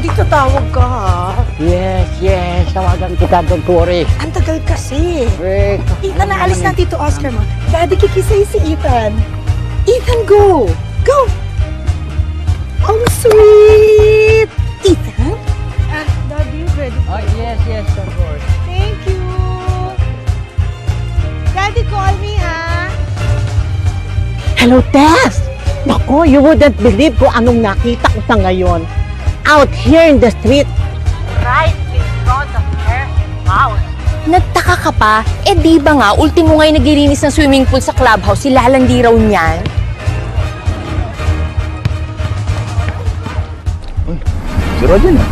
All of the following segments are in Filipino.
Daddy, tatawag ka ha? Yes. Tawagan kita, don't worry. Ang tagal kasi. Wait. Ethan, naalis na Tito Oscar mo. Daddy, kikisay si Ethan. Ethan, go! Go! Oh, sweet! Ethan? Daddy, ready? Oh, yes, of course. Thank you. Daddy, call me, ha? Hello, Tess! Nako, you wouldn't believe kung anong nakita ko sa ngayon. Out here in the street. Right in front of her house. Nagtaka ka pa? Eh di ba nga, ultimo nga'y naglilinis ng swimming pool sa clubhouse, si lalandi raw niyan. Si Rod yun ah.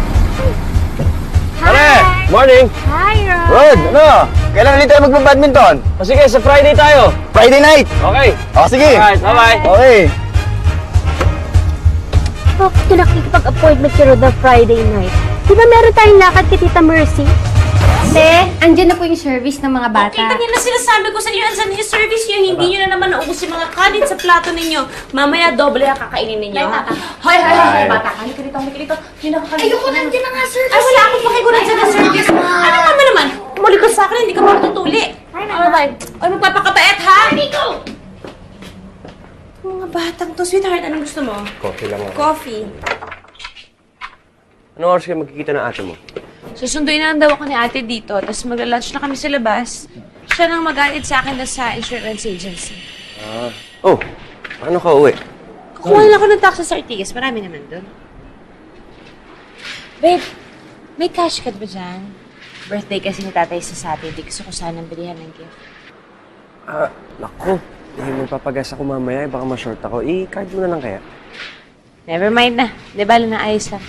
Pare! Morning! Hi, Ron! Rod, ano? Kailan ulit tayo mag-badminton? O sige, sa Friday tayo. Friday night? Okay. O sige. Alright, bye-bye. Okay. Bakit ka nakikipag-appointment ka rin na Friday night? Di ba meron tayong lakad kay Tita Mercy? Te, andyan na po yung service ng mga bata. Kita nila sinasabi ko sa inyo, andyan na yung service nyo, hindi nyo na naman naubos yung mga kanin sa plato ninyo. Mamaya, doble ang kakainin ninyo. Hoy, bata, halika dito. Yun ako kanina. Ayoko nandiyan na nga service. Ay, wala akong pakigunan dyan na service. Ano naman? Muli ka sa akin, hindi ka matutuli. Alright. Ay, magpapakabait, ha? Nico! Mga batang to, sweetheart, anong gusto mo? Coffee lang ako. Coffee. Anong oras kayo magkikita ng ate mo? Susunduin na lang daw ako ni ate dito, tapos magla-lunch na kami sa labas. Siya nang mag-aid sa akin na sa insurance agency. Oh, paano ka uwi? Kukuha lang ako ng taxi sa Ortigas. Marami naman doon. Babe, may cash card ba dyan? Birthday kasi ni tatay sa Saturday. Gusto ko sanang bilihan ng gift. Naku. Magpapagas ako mamaya, baka ma-short ako. I-card mo na lang kaya. Never mind na. Di ba, naayos lang.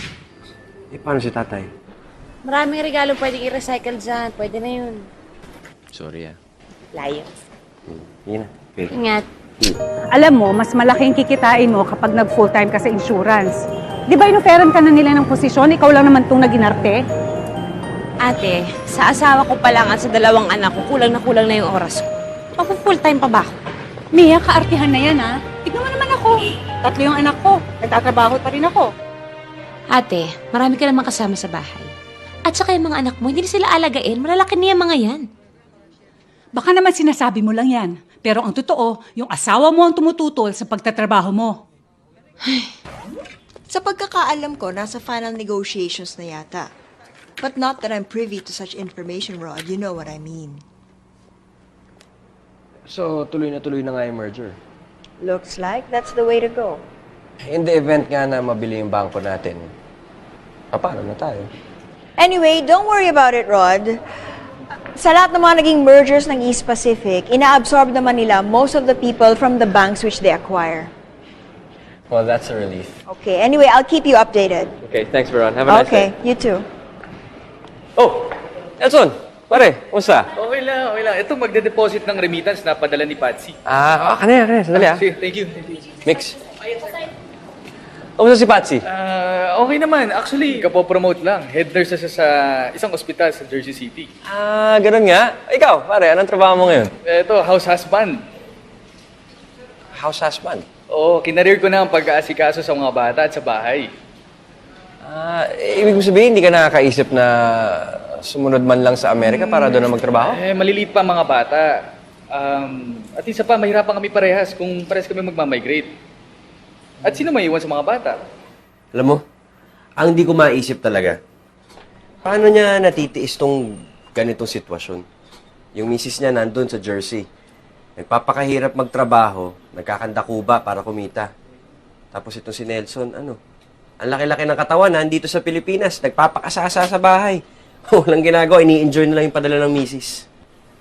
Paano si tatay? Maraming regalo pwedeng i-recycle dyan. Pwede na yun. Sorry Layo. Yun na. Okay. Ingat. Alam mo, mas malaking kikitain mo kapag nag-full-time ka sa insurance. Di ba inoferan ka na nila ng posisyon? Ikaw lang naman itong naginarte? Ate, sa asawa ko pa lang at sa dalawang anak ko, kulang na yung oras ko. Full-time pa ba ako? Mia, kaartihan na yan, ha? Tignan mo naman ako. 3 yung anak ko. Nagtatrabaho pa rin ako. Ate, marami ka naman kasama sa bahay. At saka yung mga anak mo, hindi na sila alagain. Malalaki niya mga yan. Baka naman sinasabi mo lang yan. Pero ang totoo, yung asawa mo ang tumututol sa pagtatrabaho mo. Sa pagkakaalam ko, nasa final negotiations na yata. But not that I'm privy to such information, Rod. You know what I mean. So, tuloy na nga yung merger. Looks like that's the way to go. In the event nga na mabili yung bangko natin, paano na tayo? Anyway, don't worry about it, Rod. Sa lahat ng mga naging mergers ng East Pacific, ina-absorb naman nila most of the people from the banks which they acquire. Well, that's a relief. Okay, anyway, I'll keep you updated. Okay, thanks, Veron. Have a nice Okay, you too. Oh! Elson! Pare, kumusta? Okay lang. Ito, magde-deposit ng remittance na padala ni Patsy. Kanina. Sandali Sige, thank you. Mix. Kumusta si Patsy? Okay naman. Actually, kapopromote lang. Head nurse siya sa isang ospital sa Jersey City. Ganun nga. Ikaw, pare, anong trabaho mo ngayon? Ito, house husband. House husband. Oo, kinareer ko na ang pag-aasikaso sa mga bata at sa bahay. Ibig mo sabihin, hindi ka nakakaisip na sumunod man lang sa Amerika para doon na magtrabaho? Maliliit pa ang mga bata. At isa pa, mahirapan kami parehas kung parehas kami magmamigrate. At sino may iwan sa mga bata? Alam mo, ang di ko maisip talaga, paano niya natitiis tong ganitong sitwasyon? Yung misis niya nandun sa Jersey. Nagpapakahirap magtrabaho, nagkakandakuba para kumita. Tapos itong si Nelson, ang laki-laki ng katawan, nandito sa Pilipinas, nagpapakasasa sa bahay. Walang ginagawa, ini-enjoy na lang yung padala ng misis.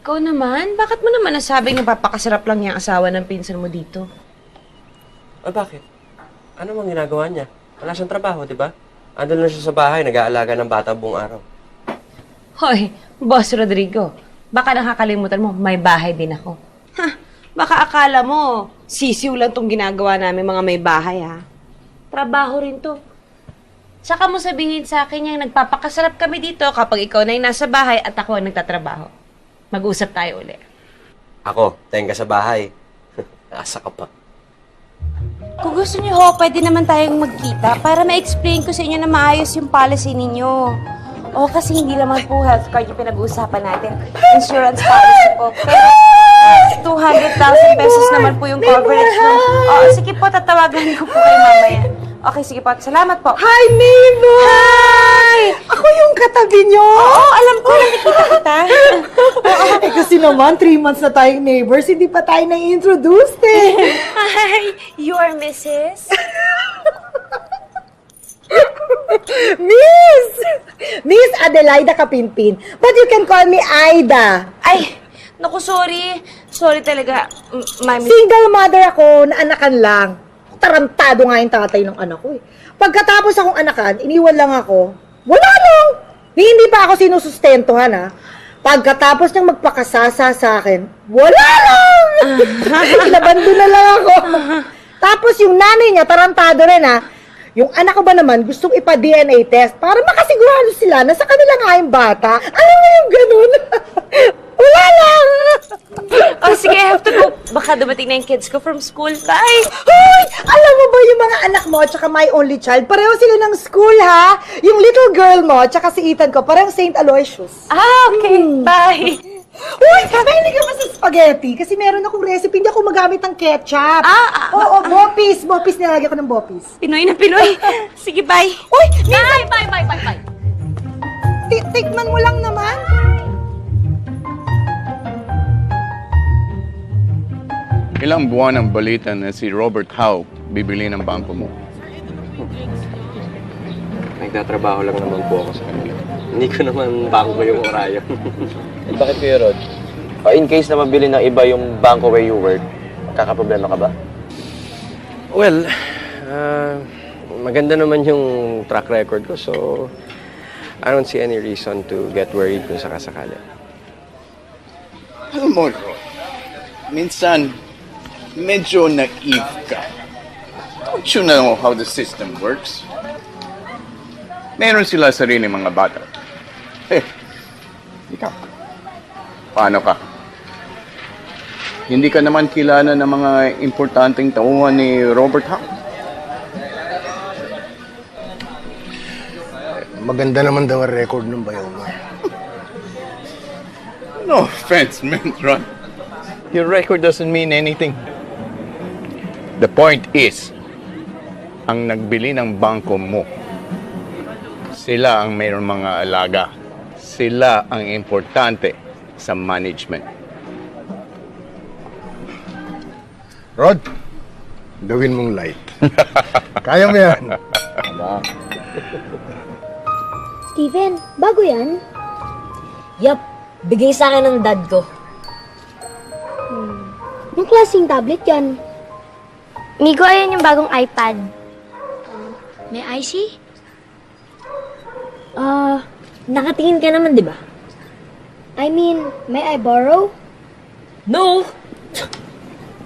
Ikaw naman? Bakit mo naman nasabing napapakasarap lang yung asawa ng pinsan mo dito? Bakit? Ano mang ginagawa niya? Wala siyang trabaho, di ba? Andun lang siya sa bahay, nag-aalaga ng bata buong araw. Hoy, Boss Rodrigo, baka nakakalimutan mo, may bahay din ako. Baka akala mo, sisiw lang tong ginagawa namin mga may bahay, ha? Trabaho rin to. Saka mo sabihin sa akin yung nagpapakasarap kami dito kapag ikaw na yung nasa bahay at ako ang nagtatrabaho. Mag-usap tayo uli. Ako, tayong ka sa bahay. Asa ka pa. Kung gusto niyo ho, pwede naman tayong magkita para ma-explain ko sa inyo na maayos yung policy ninyo. O, kasi hindi naman po health card yung pinag-uusapan natin. Insurance policy po. Pero 200,000 pesos naman po yung coverage mo. O, sige po, tatawagan ko po kayo mamaya. Okay, sige po. Salamat po. Hi, neighbor! Hi! Ako yung katabi nyo! Oo, alam ko. Nakikita kita. Eh kasi naman, 3 months na tayong neighbors, hindi pa tayo na-introduced eh. Hi, you are Mrs.? Miss Adelaida Kapinpin. But you can call me Aida. Ay, naku, sorry. Sorry talaga, mami. Single mother ako, naanakan lang. Tarantado nga yung tatay ng anak ko eh. Pagkatapos akong anakan, iniwan lang ako. Wala lang! Hindi pa ako sinusustentuhan ha. Pagkatapos niyang magpakasasa sa akin, wala lang! Inabando na lang ako. Tapos yung nanay niya, tarantado rin ha. Yung anak ko ba naman, gustong ipa-DNA test para makasigurado sila na sa kanila nga yung bata. Alam mo yung ganun? Wala lang! Oh, sige, I have to go. Baka dumating na yung kids ko from school. Bye! Hoy! Alam mo ba yung mga anak mo at saka my only child, pareho sila ng school ha? Yung little girl mo at saka si Ethan ko, parang St. Aloysius. Ah, okay. Bye! Uy! Mahilig ka ba sa spaghetti? Kasi meron akong recipe, hindi ako magamit ng ketchup. Oo, bopis. Bopis, nilagyan ko ng bopis. Pinoy na Pinoy. Sige, bye. Uy! Bye. Tikman mo lang naman. Ilang buwan ang balita na si Robert Howe bibili ng bangko mo? Nagtatrabaho lang naman po ako sa kanila. Hindi ko naman bangko yung Orion. Bakit kayo, Rod? In case na mabili ng iba yung banko where you work, kakaproblema ka ba? Well, maganda naman yung track record ko, so I don't see any reason to get worried kung sakasakali. Alam mo, Rod, minsan, medyo naive ka. Don't you know how the system works? Meron sila sarili mga bata. Ikaw, paano ka? Hindi ka naman kilala ng mga importanteng tauhan ni Robert Howe. Maganda naman daw ang record ng Bayoma. No offense, man, Ron. Your record doesn't mean anything. The point is, ang nagbili ng bangko mo, sila ang mayroong mga alaga. Sila ang importante sa management. Rod, gawin mong light. Kaya mo yan. Steven, bago yan? Yup, bigay sa akin ng dad ko. Anong klaseng tablet yan? Migo, ayan yung bagong iPad. May IC? Nakatingin ka naman, di ba? I mean, may I borrow? No!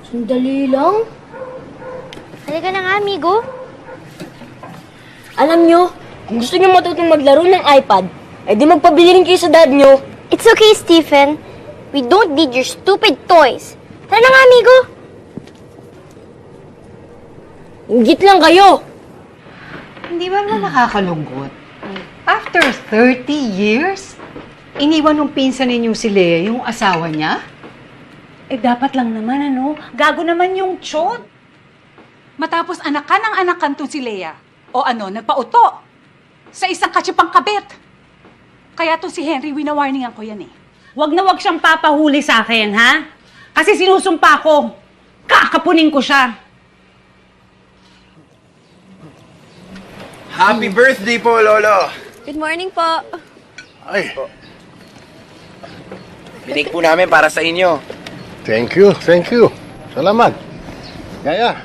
Sandali lang. Halika na nga, amigo. Alam nyo, kung gusto nyo matutong maglaro ng iPad, eh di magpabili rin kayo sa dad nyo. It's okay, Stephen. We don't need your stupid toys. Tara na nga, amigo. Ingit lang kayo. Hindi ba nakakalungkot? After 30 years, iniwan ng pinsan ninyong si Lea yung asawa niya? Eh, dapat lang naman, gago naman yung tiyot. Matapos anakan to si Lea. O nagpauto. Sa isang katsipang kabit. Kaya to si Henry, winawarningan ko yan eh. Wag na wag siyang papahuli sa akin, ha? Kasi sinusumpa ko. Kakapunin ko siya. Happy birthday po, Lolo! Good morning po. Ay, Binake po namin para sa inyo. thank you. Salamat. Gaya.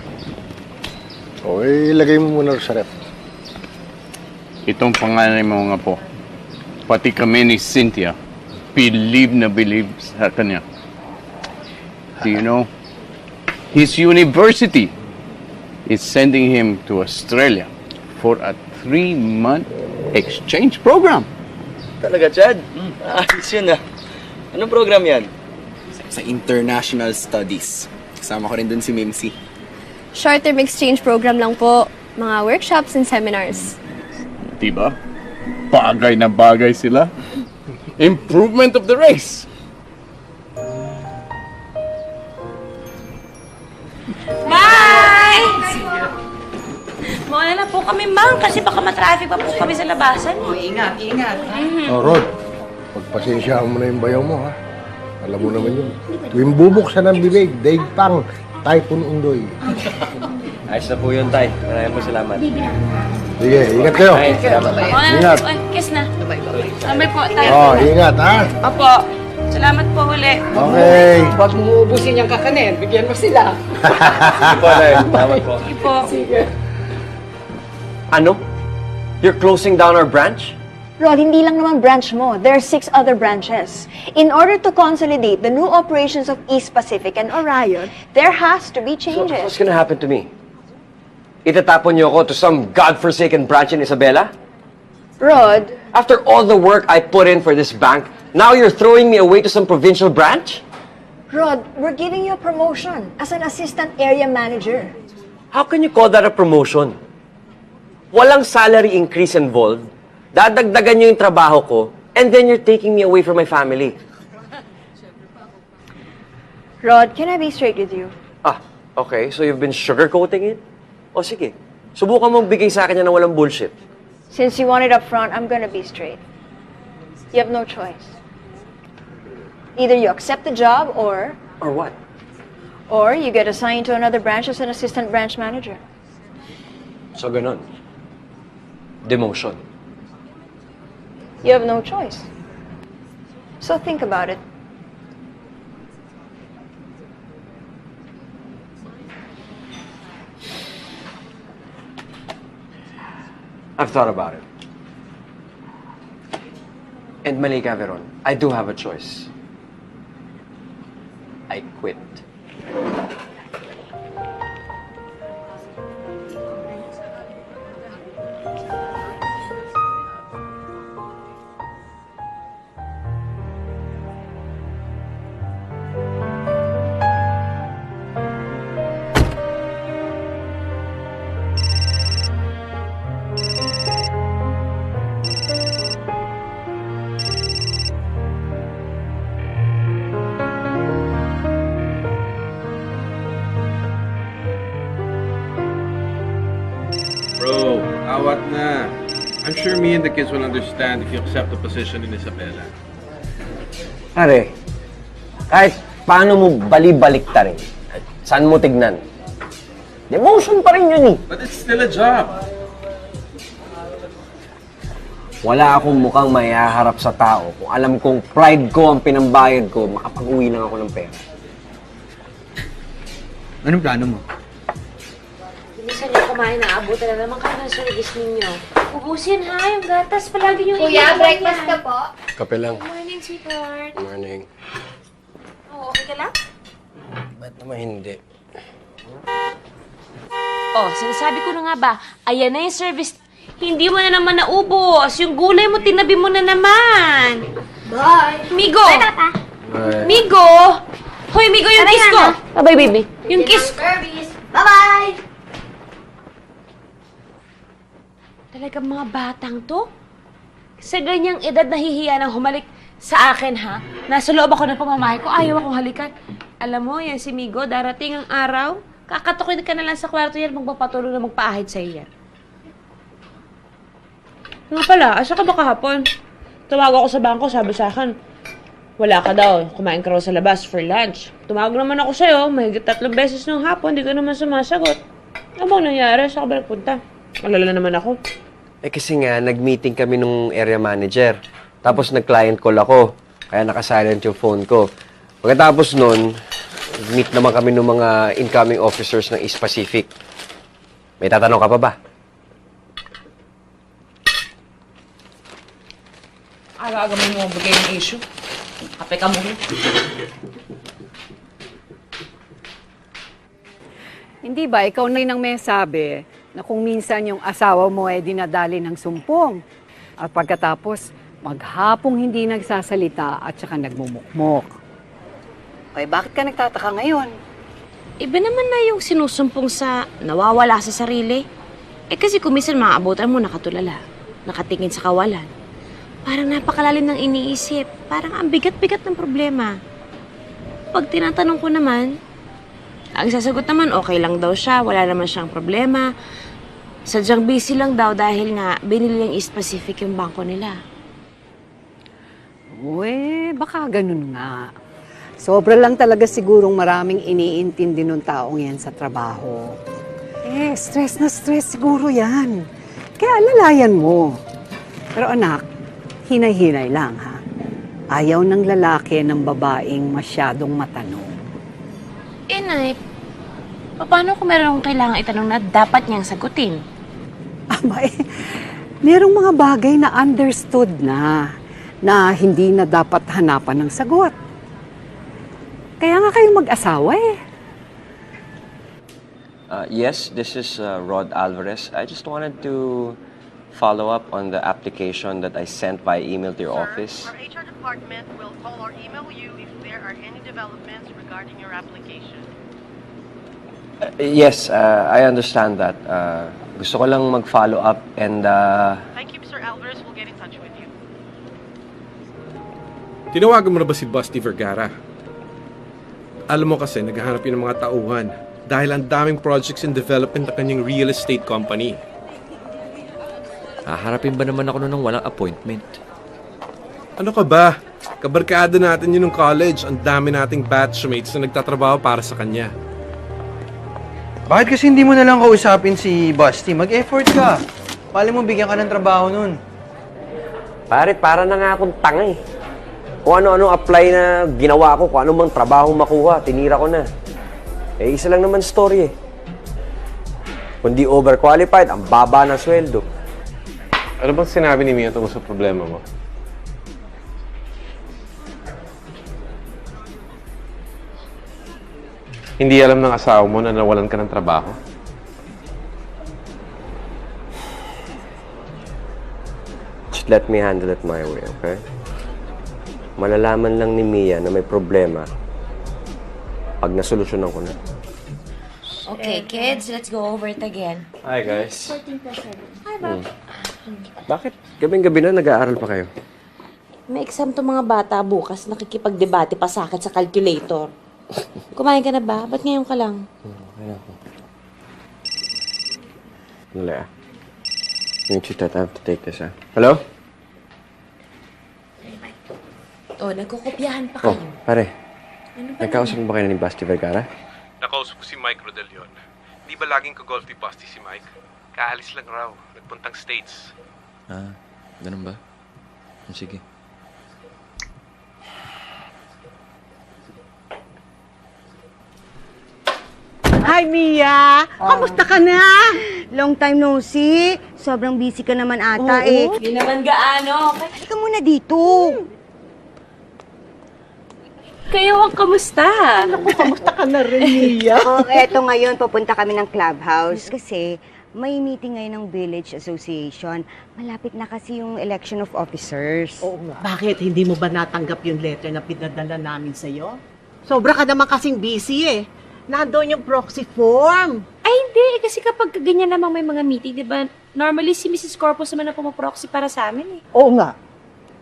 O, ilagay mo muna sa ref. Itong pangalan mo nga po, pati kami ni Cynthia, believe sa kanya. Do you know, his university is sending him to Australia for a 3-month exchange program. Talaga, Chad? Ayos yun ah. Anong program yan? Sa International Studies. Kasama ko rin dun si Mimsy. Short-term exchange program lang po. Mga workshops and seminars. Diba? Bagay na bagay sila. Improvement of the race. Bye! Muna na po kami, ma'am, kasi baka matraffic pa po kami sa labasan. Ingat, ingat. Oh, Rod, pagpasensyaan mo na yung bayaw mo, ha? Alam mo naman yun. Tuwing bubuksan ng bibig, daig pang, typhoon undoy. Ayos na po yun, Tay. Maraming po salamat. Sige, ingat kayo. Ay, salamat. Muna na, Ingat. Uy, kiss na. Sabay po, tayo. Oh, ingat, ha? Opo. Salamat po uli. Okay. Huwag mo uubusin yung kakanin. Bigyan mo sila. Sige po, Tay. Salamat po. Sige po. Ano? You're closing down our branch? Rod, hindi lang naman branch mo. There are 6 other branches. In order to consolidate the new operations of East Pacific and Orion, there has to be So, changes. what's gonna happen to me? Itatapon niyo ako to some godforsaken branch in Isabela? Rod, After all the work I put in for this bank, now you're throwing me away to some provincial branch? Rod, we're giving you a promotion as an assistant area manager. How can you call that a promotion? Walang salary increase involved. Dadagdagan niyo yung trabaho ko, and then you're taking me away from my family. Rod, can I be straight with you? Ah, okay. So you've been sugarcoating it? O sige, subukan mong bigay sa akin yan ng walang bullshit. Since you want it up front, I'm gonna be straight. You have no choice. Either you accept the job or what? Or you get assigned to another branch as an assistant branch manager. So ganun. Demotion. You have no choice. So think about it. I've thought about it. And Malika Veron, I do have a choice. I quit. Bro, awat na. I'm sure me and the kids will understand if you accept the position in Isabela. Pare, kahit paano mo bali-baliktarin, saan mo tignan, demotion pa rin yun eh. But it's still a job. Wala akong mukhang mayaharap sa tao kung alam kong pride ko ang pinambayad ko, makapag-uwi lang ako ng pera. Anong plano mo? Bilisan niyo kumain na. Abutan na naman kayo ng service ninyo. Ubusin ha, yung gatas. Palagi yung Kuya, breakfast ka po? Kape lang. Good morning, sweetheart. Good morning. Oh, okay ka lang? Ba't naman hindi? Oh, sinasabi ko na nga ba, ayan na yung service. Hindi mo na naman naubos. Yung gulay mo, tinabi mo na naman. Bye! Migo! Bye, Papa! Migo! Hoy, Migo, yung Aray, kiss ko! Hana. Bye-bye, baby. Yung kiss ko. Service! Bye-bye! Talagang mga batang to? Sa ganyang edad nahihiya nang humalik sa akin, ha? Nasa loob ako ng pamamahay ko, ayaw akong halikan. Alam mo, yan si Migo, darating ang araw, kakatukin ka na lang sa kwarto yan, magpapatuloy na magpaahid sa iyan. Nga pala, asa ka ba kahapon? Tumawag ako sa bangko, sabi sa akin, wala ka daw, kumain ka raw sa labas for lunch. Tumawag naman ako sa'yo, mahigit 3 beses nung hapon, di ka naman sumasagot. Ano bang nangyari? Saan ka ba nagpunta? Alala naman ako. Eh kasi nga, nag-meeting kami nung area manager. Tapos nag-client call ako. Kaya nakasilent yung phone ko. Pagkatapos nun, meet naman kami ng mga incoming officers ng East Pacific. May tatanong ka pa ba? Aga-aga mo bigay ng issue. Kape ka muna. Hindi ba, ikaw na nang may sabi na kung minsan yung asawa mo ay dinadali ng sumpong. At pagkatapos, maghapong hindi nagsasalita at saka nagmumukmok. Okay, bakit ka nagtataka ngayon? Iba naman na yung sinusumpong sa nawawala sa sarili. Kasi kung minsan maabutan mo nakatulala, nakatingin sa kawalan. Parang napakalalim ng iniisip. Parang ang bigat-bigat ng problema. Pag tinatanong ko naman, ang sasagot naman okay lang daw siya, wala naman siyang problema. Sadyang busy lang daw dahil nga binili yung East Pacific yung bangko nila. Baka ganun nga. Sobra lang talaga sigurong maraming iniintindi ng taong yan sa trabaho. Stress na stress siguro yan. Kaya alalayan mo. Pero anak, hinay-hinay lang ha. Ayaw ng lalaki ng babaeng masyadong matanong. Nay, paano kung meron akong kailangang itanong na dapat niyang sagutin? Merong mga bagay na understood na hindi na dapat hanapan ng sagot. Kaya nga kayo mag-asawa eh. Yes, this is Rod Alvarez. I just wanted to follow up on the application that I sent by email to your office. Our HR department will call or email you if there are any developments regarding your application. Yes, I understand that. Gusto ko lang mag-follow up and... Thank you, Mr. Alvarez. We'll get in touch with you. Tinawagan mo na ba si Busty Vergara? Alam mo kasi, naghahanap yun ng mga tauhan dahil ang daming projects in development ng kanyang real estate company. Haharapin ba naman ako ng walang appointment? Ano ka ba? Kabarkada natin yun ng college. Ang dami nating batchmates na nagtatrabaho para sa kanya. Bakit kasi hindi mo na lang kausapin si Busty? Mag-effort ka. Pali mo bigyan ka ng trabaho nun. Pare, para na nga akong tanga eh. Kung ano-ano apply na ginawa ko, kung ano mang trabaho makuha, tinira ko na. Isa lang naman story eh. Kung di overqualified, ang baba ng sweldo. Ano bang sinabi ni Mia tungkol sa problema mo? Hindi alam ng asawa mo na nawalan ka ng trabaho? Just let me handle it my way, okay? Malalaman lang ni Mia na may problema pag nasolusyonan ko na. Okay, kids, let's go over it again. Hi, guys. 14+7. Hi, Bob. Bakit? Gabing-gabi na nag-aaral pa kayo? May exam to mga bata bukas. Nakikipagdebate pa sa akin sa calculator. Kumain ka na ba? Ba't ngayon ka lang? Okay na ako. Nalaya. I have to take this, ha? Hello? Nagkukopyahan pa kayo. Pare. Ano ba Nagkausap mo ba kayo ni Busty Vergara? Nakausap ko si Mike Rodelion. Di ba laging ka-golf ni Busty si Mike? Kaalis lang raw. Nagpuntang States. Ganun ba? Sige. Hi, Mia! Kamusta ka na? Long time no see. Sobrang busy ka naman ata eh. Hindi naman gaano. Halika muna dito. Kayo ang kamusta? Kamusta ka na rin, Mia? Eto ngayon, papunta kami ng clubhouse kasi may meeting ngayon ng Village Association. Malapit na kasi yung election of officers. Oo nga. Bakit? Hindi mo ba natanggap yung letter na pinadala namin sa'yo? Sobra ka naman kasing busy eh. Nandoon yung proxy form. Ay, hindi. Kasi kapag ganyan namang may mga meeting, di ba? Normally, si Mrs. Corpus naman na pumaproxy para sa amin eh. Oo nga.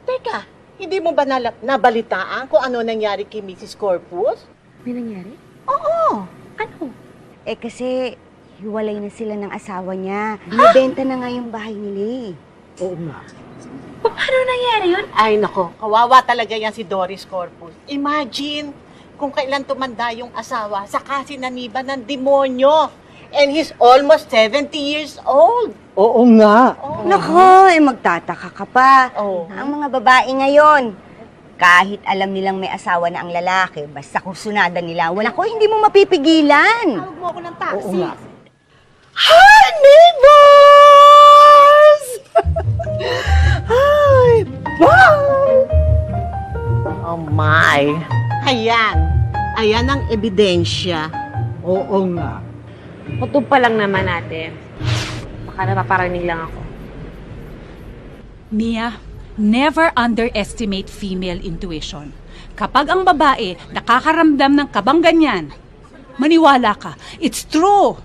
Teka, hindi mo ba nabalitaan kung ano nangyari kay Mrs. Corpus? May nangyari? Oo. Ano? Kasi hiwalay na sila ng asawa niya. Binibenta na nga yung bahay nila eh. Oo nga. Paano nangyari yun? Ay, nako. Kawawa talaga yan si Doris Corpus. Imagine kung kailan tumanda yung asawa, saka sinaniba ng demonyo. And he's almost 70 years old. Oo nga. Nako, magtataka ka pa. Ang mga babae ngayon, kahit alam nilang may asawa na ang lalaki, basta kung sunada nila, wala ko, hindi mo mapipigilan. Tawag mo ako ng taxi. Oo nga. Hi, neighbors! Hi! Bye! Oh my! Ayan. Ayan ang ebidensya. Oo nga. Kutub pa lang naman natin. Baka napaparaning lang ako. Mia, never underestimate female intuition. Kapag ang babae nakakaramdam ng kabang ganyan, Maniwala ka. It's true.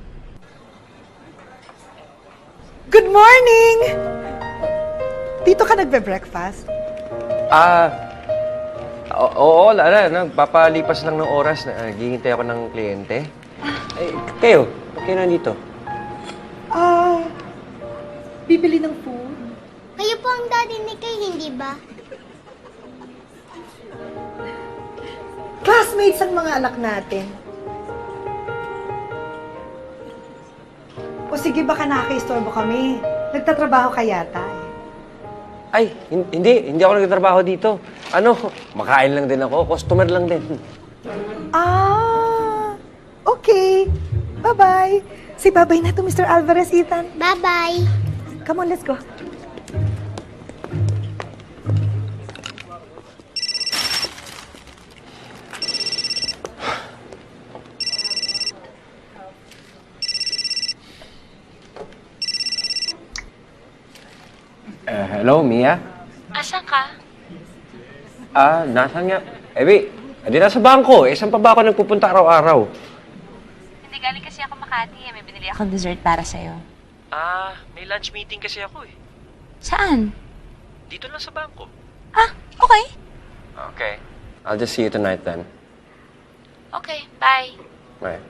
Good morning! Dito ka nagbe-breakfast? Oo, Lara. Nagpapalipas lang ng oras na naghihintay ako ng kliyente. Kayo? Ba't kayo nandito? Bibili ng food? Kayo po ang daddy ni Kay, hindi ba? Classmates ang mga anak natin. O sige, baka nakaka-istorbo kami. Nagtatrabaho ka yata eh. Ay, hindi ako nagtatrabaho dito. Makain lang din ako. Customer lang din. Okay. Bye-bye. Si babay na to, Mr. Alvarez, Ethan. Bye-bye. Come on, let's go. Hello, Mia? Asan ka? Nasaan nga? Di nasa bangko. Saan pa ba ako nagpupunta araw-araw? Hindi, galing kasi ako Makati. May binili akong dessert para sa'yo. May lunch meeting kasi ako eh. Saan? Dito lang sa bangko. Okay. Okay. I'll just see you tonight then. Okay, bye. Bye.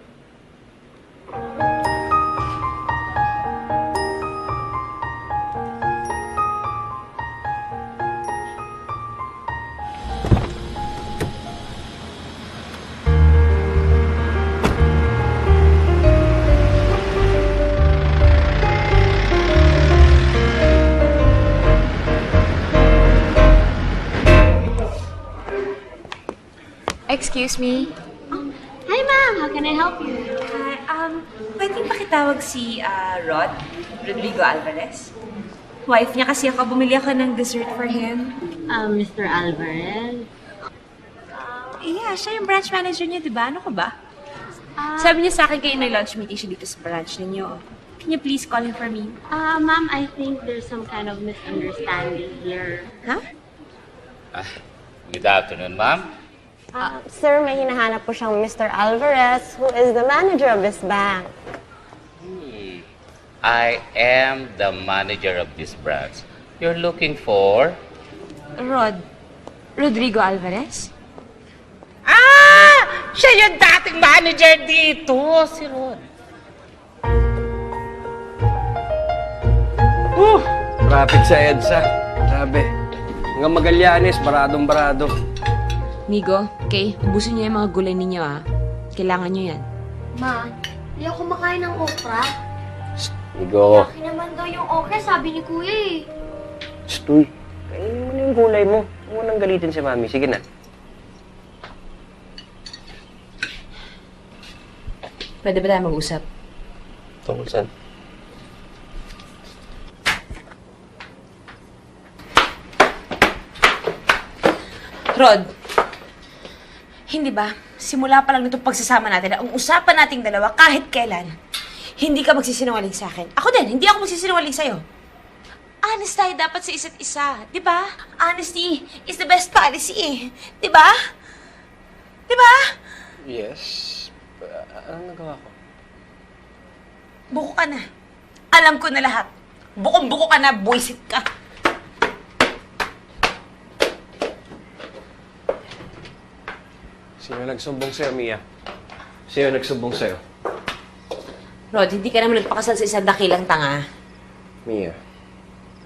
Excuse me? Hi, ma'am. How can I help you? Pwedeng pakitawag si Rod? Rodrigo Alvarez? Wife niya kasi ako, bumili ako ng dessert for him. Mr. Alvarez? Yeah, siya yung branch manager niya, di ba? Ano ka ba? Sabi niya sa akin kayo may lunch meeting siya dito sa branch ninyo. Can you please call him for me? Ma'am, I think there's some kind of misunderstanding here. Huh? Good afternoon, ma'am. Sir, may hinahanap po siyang Mr. Alvarez, who is the manager of this bank. I am the manager of this branch. You're looking for? Rodrigo Alvarez? Siya yung dating manager dito, si Rod. Traffic sa EDSA. Grabe. Hanggang Magallanes, baradong-barado. Nigo, okay, ubusin niyo yung mga gulay ninyo, Kailangan niyo yan. Ma, hindi ako kumakain ng okra. Nigo. Laki naman daw yung okra, sabi ni Kuya eh. Stoy. Kainin mo na yung gulay mo. Huwag mo nang galitin si Mami. Sige na. Pwede ba tayo mag-usap? Tungkol saan? Rod, hindi ba? Simula pa lang nitong pagsasama natin, ang usapan nating dalawa kahit kailan, hindi ka magsisinungaling sa akin. Ako din, hindi ako magsisinungaling sa'yo. Honest tayo dapat sa isa't isa, di ba? Honesty is the best policy, di ba? Di ba? Yes. Anong nagawa ko? Buko ka na. Alam ko na lahat. Bukong-buko ka na, buwisit ka. Sino nagsumbong sa'yo, Mia? Sino nagsumbong sa'yo? Rod, hindi ka naman nagpakasal sa isang dakilang tanga. Mia,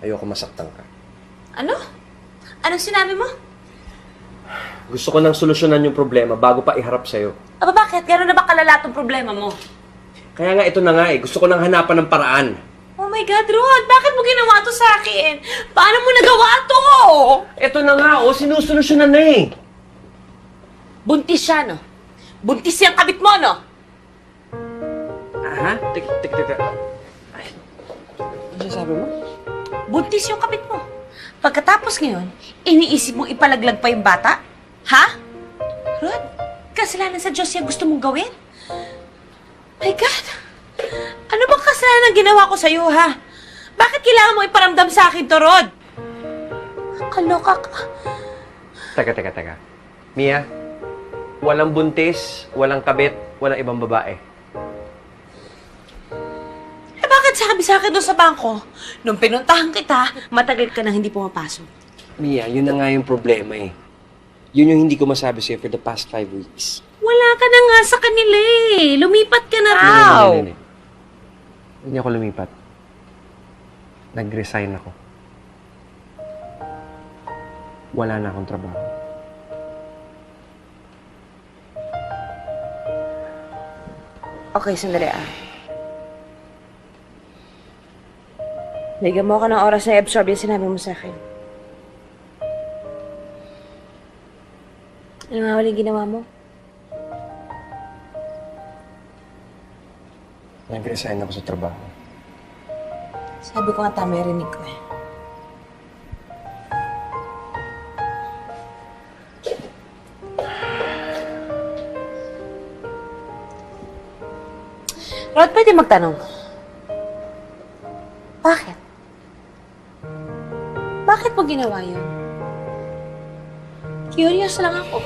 ayoko masaktan ka. Ano? Anong sinabi mo? Gusto ko nang solusyonan yung problema bago pa iharap sa'yo. Aba bakit? Gano'n na ba kalala tong problema mo? Kaya nga ito na nga eh. Gusto ko nang hanapan ng paraan. Oh my God, Rod! Bakit mo ginawa to sa akin? Paano mo nagawa to? Ito na nga, sinusolusyonan na eh. Buntis siya, no? Buntis yung kabit mo, no? Aha? Teka. Ay, ano sabi mo? Buntis yung kabit mo. Pagkatapos ngayon, iniisip mong ipalaglag pa yung bata? Ha? Rod, kasalanan sa Diyos yung gusto mong gawin? My God! Ano bang kasalanan ang ginawa ko sa'yo, ha? Bakit kailangan mo iparamdam sa akin to, Rod? Kaloka ka. Teka. Mia, Walang buntis, walang kabit, walang ibang babae. Eh bakit sabi sa akin doon sa bangko? Nung pinuntahan kita, matagal ka nang hindi pumapasok. Mia, yun na nga yung problema eh. Yun yung hindi ko masabi sa'yo for the past 5 weeks. Wala ka na nga sa kanila eh. Lumipat ka na raw. Hindi. Hindi ako lumipat. Nag-resign ako. Wala na akong trabaho. Okay, sandali Bigyan mo ako ng oras na i-absorb yung sinabi mo sa akin. Ano nga huling ginawa mo? Nag-resign ako sa trabaho. Sabi ko nga tama yung rinig ko eh. Rod, pwede magtanong? Bakit? Bakit mo ginawa yun? Curious lang ako.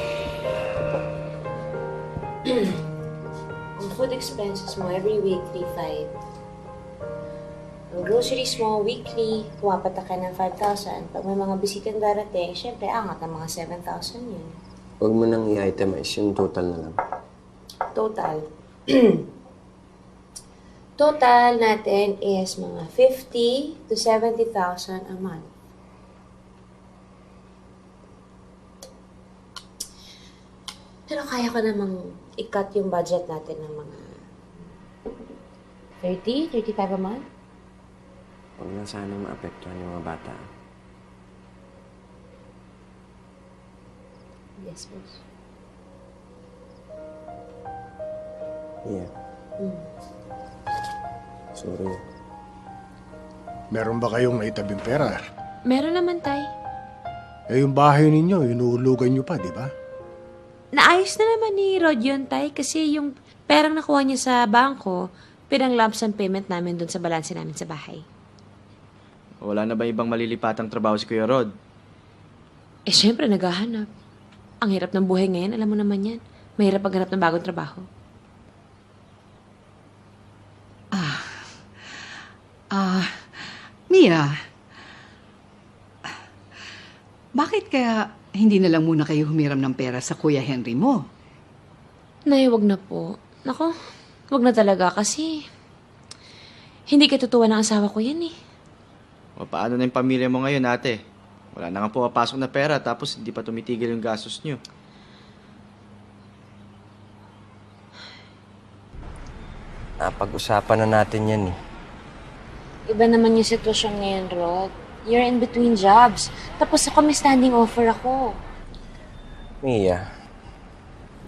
Ang food expenses mo every week, 3,500. Ang groceries mo, weekly, pumapatak ka ng 5,000. Pag may mga bisitang darating, syempre, angat ng mga 7,000 yun. Huwag mo nang i-itemize, yung total na lang. Total. Total natin is mga 50,000 to 70,000 a month. Pero kaya ko namang i-cut yung budget natin ng mga 30, 35 a month. Huwag na sana maapektuhan yung mga bata. Yes, boss. Yeah. Sorry. Meron ba kayong naitabing pera? Meron naman, Tay. Eh, yung bahay ninyo, inuulugan nyo pa, di ba? Naayos na naman ni Rod yun, Tay, kasi yung perang nakuha niya sa bangko, pinang lump sum payment namin dun sa balanse namin sa bahay. Wala na ba ibang malilipatang trabaho si Kuya Rod? Eh, syempre, naghahanap. Ang hirap ng buhay ngayon, alam mo naman yan. Mahirap maghanap ng bagong trabaho. Mia, bakit kaya hindi na lang muna kayo humiram ng pera sa Kuya Henry mo? Nay, wag na po. Nako, wag na talaga kasi hindi katutuwa ng asawa ko yan eh. O paano na yung pamilya mo ngayon, ate? Wala na nga pumapasok na pera tapos hindi pa tumitigil yung gastos nyo. Napag-usapan na natin yan eh. Iba naman yung sitwasyon ngayon, Rod. You're in between jobs. Tapos ako may standing offer ako. Mia,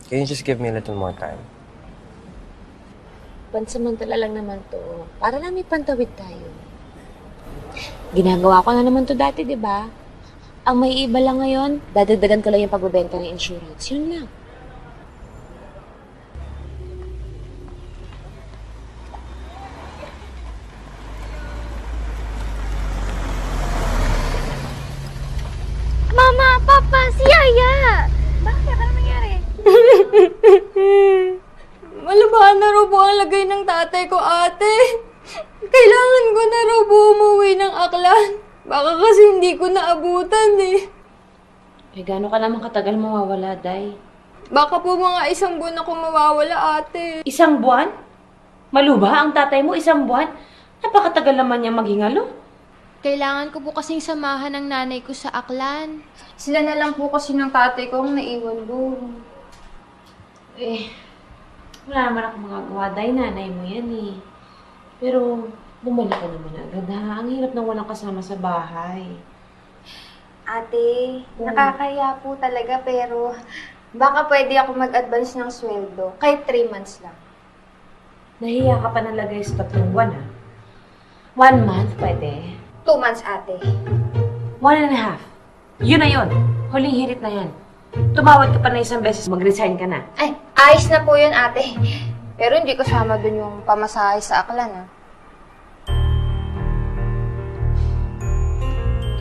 can you just give me a little more time? Pansamantala lang naman to. Para lang may pantawid tayo. Ginagawa ko na naman to dati, di ba? Ang may iba lang ngayon, dadagdagan ko lang yung pagbebenta ng insurance. Yun lang. Mama, Papa, si Yaya! Bakit? Ano nangyari? Malabahan na raw po ang lagay ng tatay ko, ate. Kailangan ko na raw po umuwi ng Aklan. Baka kasi hindi ko naabutan eh. Eh, gaano ka naman katagal mawawala, Day? Baka po mga 1 buwan ako mawawala, ate. 1 buwan? Maluba ang tatay mo 1 buwan? Napakatagal naman niya maghingalo. Kailangan ko po kasing samahan ng nanay ko sa Aklan. Sila na lang po kasi ng tatay ko ang naiwan doon. Eh, wala naman ako magagawa, Day. Nanay mo yan eh. Pero, bumalik ka naman agad ha. Ang hirap nang walang kasama sa bahay. Ate, nakakaya po talaga pero baka pwede ako mag-advance ng sweldo. Kahit 3 months lang. Nahiya ka pa nalagay sa 3 buwan ha. 1 month pwede. 2 months, ate. 1.5. Yun na yun. Huling hirit na yan. Tumawad ka pa na 1 beses, mag-resign ka na. Ay, ayos na po yun, ate. Pero hindi kasama dun yung pamasahe sa Aklan, ha?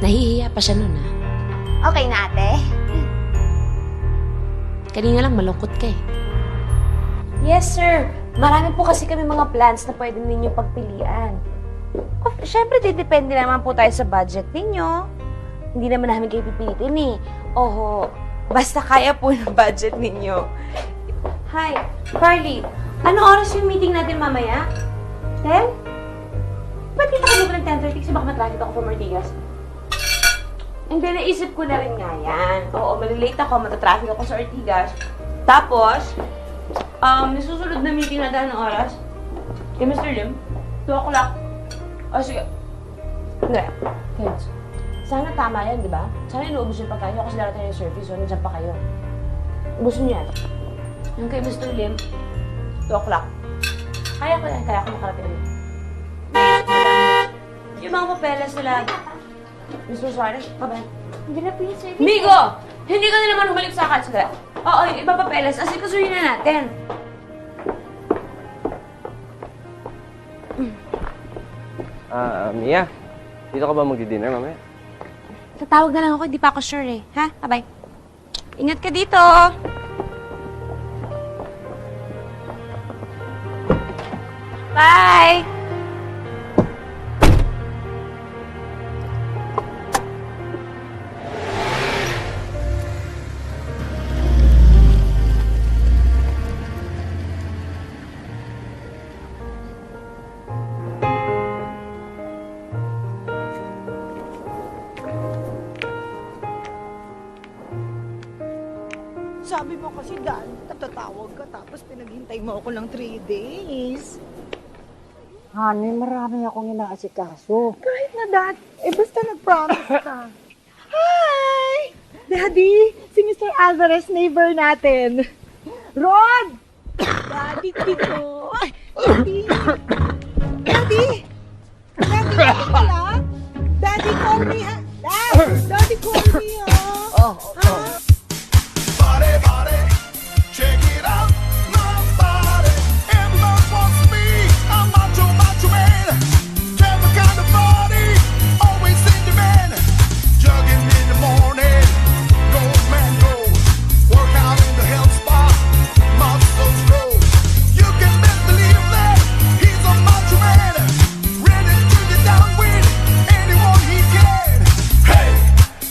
Nahihiya pa siya nun ha. Okay na, ate. Kanina lang malungkot ka eh. Yes, sir. Marami po kasi kami mga plans na pwede ninyo pagpilian. Siyempre, depende naman po tayo sa budget ninyo. Hindi naman namin kayo pipilitin eh. Oho, basta kaya po ng budget ninyo. Hi, Carly. Ano oras yung meeting natin mamaya? 10? Ba't kita ka ng 10:30 kasi baka matraffic ako from Ortigas? Hindi, naisip ko na rin nga yan. Oo, malilate ako, matatraffic ako sa Ortigas. Tapos, nasusunod na meeting natin ng oras. Kay Mr. Lim, 2 o'clock. O, sige. Hindi. Kids, sana tama yan, di ba? Sana inuubos yung pagkain kasi darating yung service, so nandiyan pa kayo. Ubusin niyo yan. Yung kay Mr. Lim, 2 o'clock. Kaya ko yan, kaya ko makarating rin. Yung mga papeles nila, Mr. Suarez, kabay. Hindi na po yung service. Migo! Hindi ka na naman humalik sa akin. Sige. Oo, yung iba papeles, asikasuhin na natin. Mia, dito ka ba magdi-dinner mamaya? Tatawag na lang ako, hindi pa ako sure eh. Ha? Bye-bye. Ingat ka dito! Bye! Sabi mo kasi, Dan, natatawag ka tapos pinaghintay mo ako ng 3 days. Honey, marami akong inaasikaso. Kahit na, Dad. Basta nag-promise ka. Hi! Daddy, si Mr. Alvarez, neighbor natin. Rod! Daddy, dito. Ay, Daddy! Daddy! Daddy, wala? Daddy, call me, ha? Dad! Daddy, call me, ha? Ha? Check it out, my body. Everyone wants me. I'm macho, macho man. Never kind of body, always in demand. Jogging in the morning, gold man gold. Work out in the health spa, muscles grow. You can best believe that he's a macho man, ready to get down with anyone he can. Hey,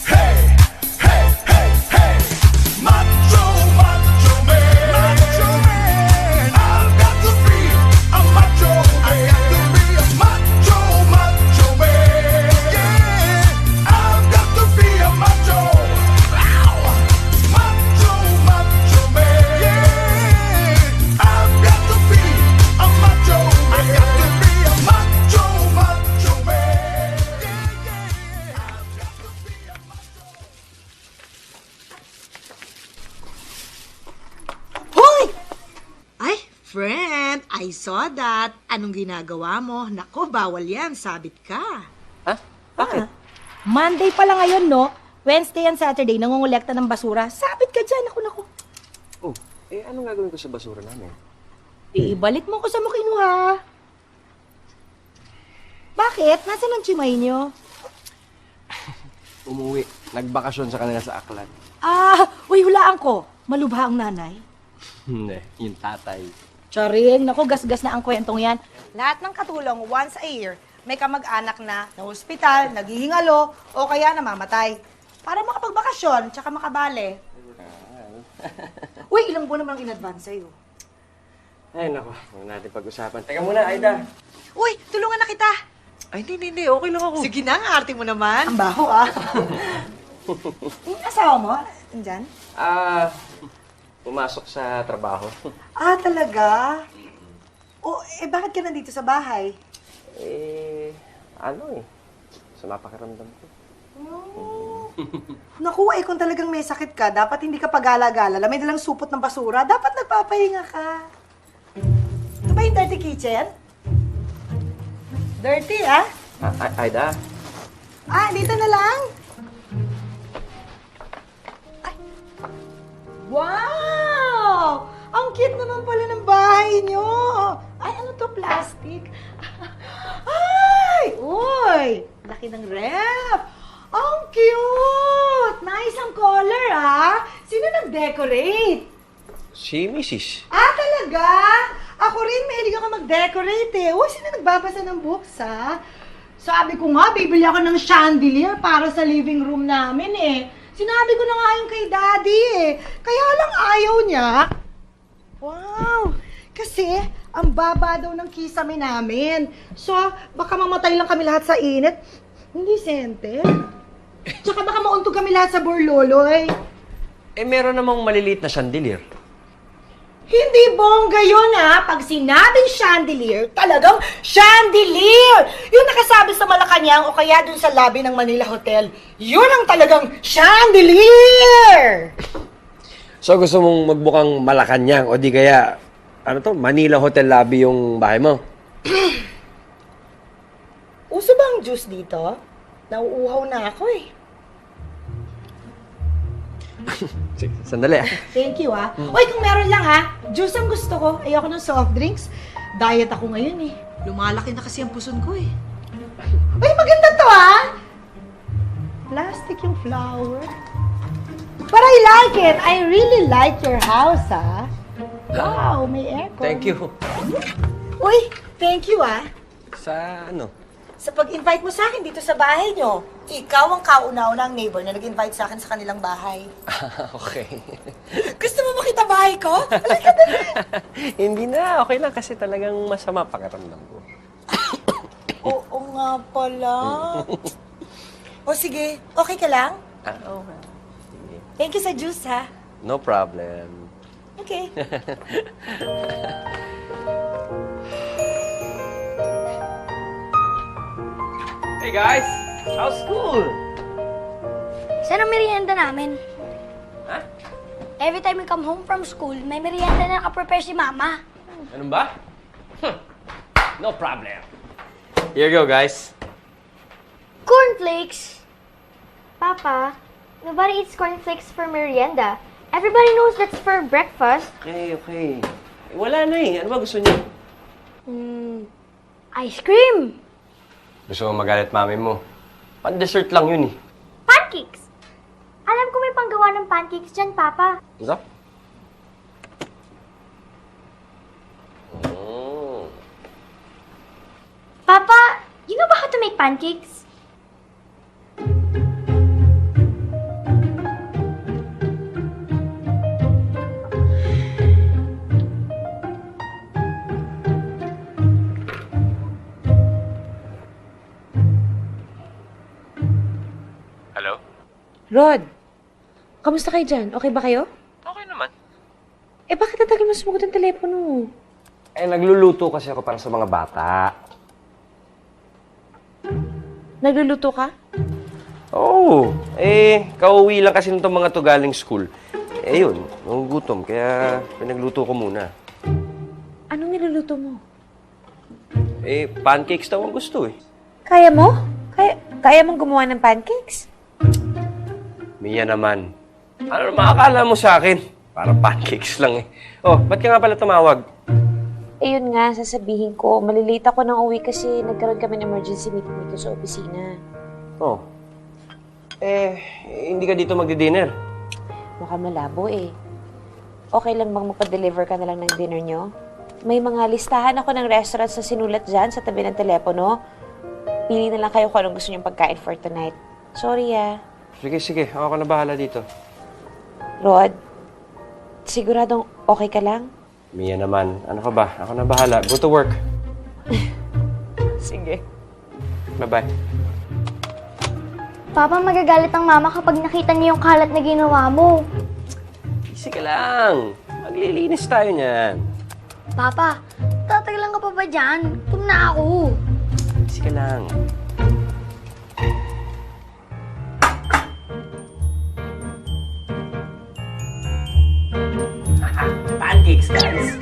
hey, hey, hey, hey, macho, macho. Friend, I saw that. Anong ginagawa mo? Nako, bawal yan. Sabit ka. Ha? Bakit? Monday pa lang ngayon, no? Wednesday and Saturday, nangungulekta ng basura. Sabit ka dyan. Naku. Oh, anong gagawin ko sa basura namin? Ibalik mo ko sa makinuha. Bakit? Nasaan ang chimay nyo? Umuwi. Nagbakasyon sa kanila sa Aklan. Uy, hulaan ko. Malubha ang nanay. Hindi, yung tatay. Charing, naku, gasgas na ang kwentong yan. Lahat ng katulong, once a year, may kamag-anak na hospital, naghihingalo, o kaya namamatay. Para makapagbakasyon, tsaka makabale. Uy, ilang buwan naman ang in-advance sa'yo. Ay, naku. Huwag natin pag-usapan. Teka muna, Aida. Uy, tulungan na kita. Ay, hindi. Okay lang ako. Sige na, ang arte mo naman. Ang baho, Yung asawa mo, nandyan? Pumasok sa trabaho. Talaga? Bakit ka nandito sa bahay? Sa napakiramdam ko. Naku, kung talagang may sakit ka, dapat hindi ka pagala-gala. May dalang supot ng basura, dapat nagpapahinga ka. Ito ba yung dirty kitchen? Dirty, Aida? Dito na lang? Wow! Ang cute naman pala ng bahay nyo. Ano to, plastic? Uy! Laki ng ref. Ang cute! Nice ang color, Sino nag-decorate? Si Mrs. Talaga? Ako rin, mahilig ako mag-decorate eh. Uy, sino nagbabasa ng books, ha? Sabi ko nga, bibili ako ng chandelier para sa living room namin eh. Sinabi ko na nga yung kay Daddy eh. Kaya lang ayaw niya. Wow! Kasi, ang baba daw ng kisame namin. So, baka mamatay lang kami lahat sa init. Hindi, Sente. Tsaka baka mauntog kami lahat sa Borloloy. Meron namang maliliit na chandelier. Hindi bongga yun ha. Pag sinabing chandelier, talagang chandelier! Yung nakasabi sa Malacanang o kaya dun sa lobby ng Manila Hotel, yun ang talagang chandelier! So gusto mong magbukang Malacanang o di kaya, Manila Hotel lobby yung bahay mo? Uso bang juice dito? Nauuhaw na ako eh. Sige, sandali ah. Thank you ah. Uy, kung meron lang ha, juice ang gusto ko. Ayoko ng soft drinks. Diet ako ngayon eh. Lumalaki na kasi ang puson ko eh. Uy, maganda to ha! Plastic yung flower. But I like it. I really like your house ha. Wow, may aircon. Thank you. Uy, thank you ah. Sa ano? Sa pag-invite mo sa akin dito sa bahay nyo. Ikaw ang kauna-unang neighbor na nag-invite sa akin sa kanilang bahay. Okay. Gusto mo makita bahay ko? Hindi na, okay lang kasi talagang masama pakiramdam ko. Oo nga pala. O sige, okay ka lang? Okay. Thank you sa juice ha. No problem. Okay. Hey guys! How's school? Saan ang merienda namin? Every time we come home from school, may merienda na nakaprepare si Mama. Ganun ba? No problem. Here you go, guys. Cornflakes! Papa, nobody eats cornflakes for merienda. Everybody knows that's for breakfast. Okay. Wala na eh. Ano ba gusto niyo? Ice cream! Gusto mo magalit mami mo? Pan-dessert lang yun eh. Pancakes! Alam ko may panggawa ng pancakes dyan, Papa. Ano? Papa, you know ba how to make pancakes? Hello? Rod, kamusta kayo dyan? Okay ba kayo? Okay naman. Bakit natagal mo sumagot ang telepono? Nagluluto kasi ako para sa mga bata. Nagluluto ka? Oo. Kauwi lang kasi nitong mga to galing school. Yun, nagugutom. Kaya pinagluto ko muna. Anong niluluto mo? Pancakes daw ang gusto eh. Kaya mo? Kaya mong gumawa ng pancakes? Mia naman. Ano makakala mo sa akin? Parang pancakes lang eh. Oh, ba't ka nga pala tumawag? Yun nga, sasabihin ko, malilate ako ng uwi kasi nagkaroon kami ng emergency meeting dito sa opisina. Oh. Hindi ka dito magdi-dinner? Mukhang malabo eh. Okay lang bang magpa-deliver ka na lang ng dinner nyo? May mga listahan ako ng restaurants na sinulat dyan sa tabi ng telepono. Pili na lang kayo kung anong gusto nyong pagkain for tonight. Sorry ah. Sige. Ako na bahala dito. Rod, siguradong okay ka lang? Mia naman. Ano ka ba? Ako na bahala. Go to work. Sige. Bye-bye. Papa, magagalit ang Mama kapag nakita niya yung kalat na ginawa mo. Easy ka lang. Maglilinis tayo niyan. Papa, tatagalan ka pa ba dyan? Gutom na ako. Easy ka lang. Pancakes, guys.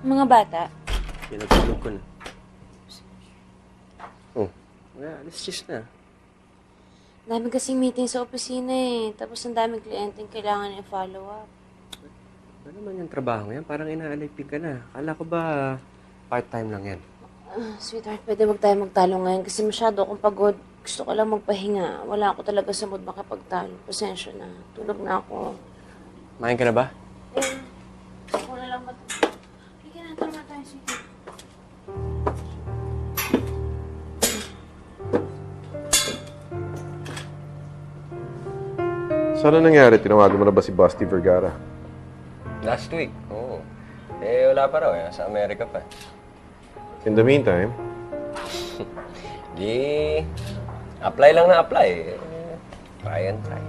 Mga bata, Pinatulog ko na. Oh, alis cheese na. dami kasing meeting sa opisina eh. Tapos ang daming kliyenteng kailangan i-follow up. Ano naman yung trabaho yan? Parang inaalipin ka na. Akala ko ba part-time lang yan? Sweetheart, pwede wag tayo magtalo ngayon kasi masyado akong pagod. Gusto ko lang magpahinga. Wala ako talaga sa mood makapagtalo. Pasensya na. Tulog na ako. Kumain ka na ba? Ako na lang Halika na, tama tayo. Sige. Saan na nangyari? Tinawagan mo na ba si Basti Vergara? Last week, oo. Eh, wala pa raw eh. Sa Amerika pa. In the meantime, Di, apply lang na apply. Try and try.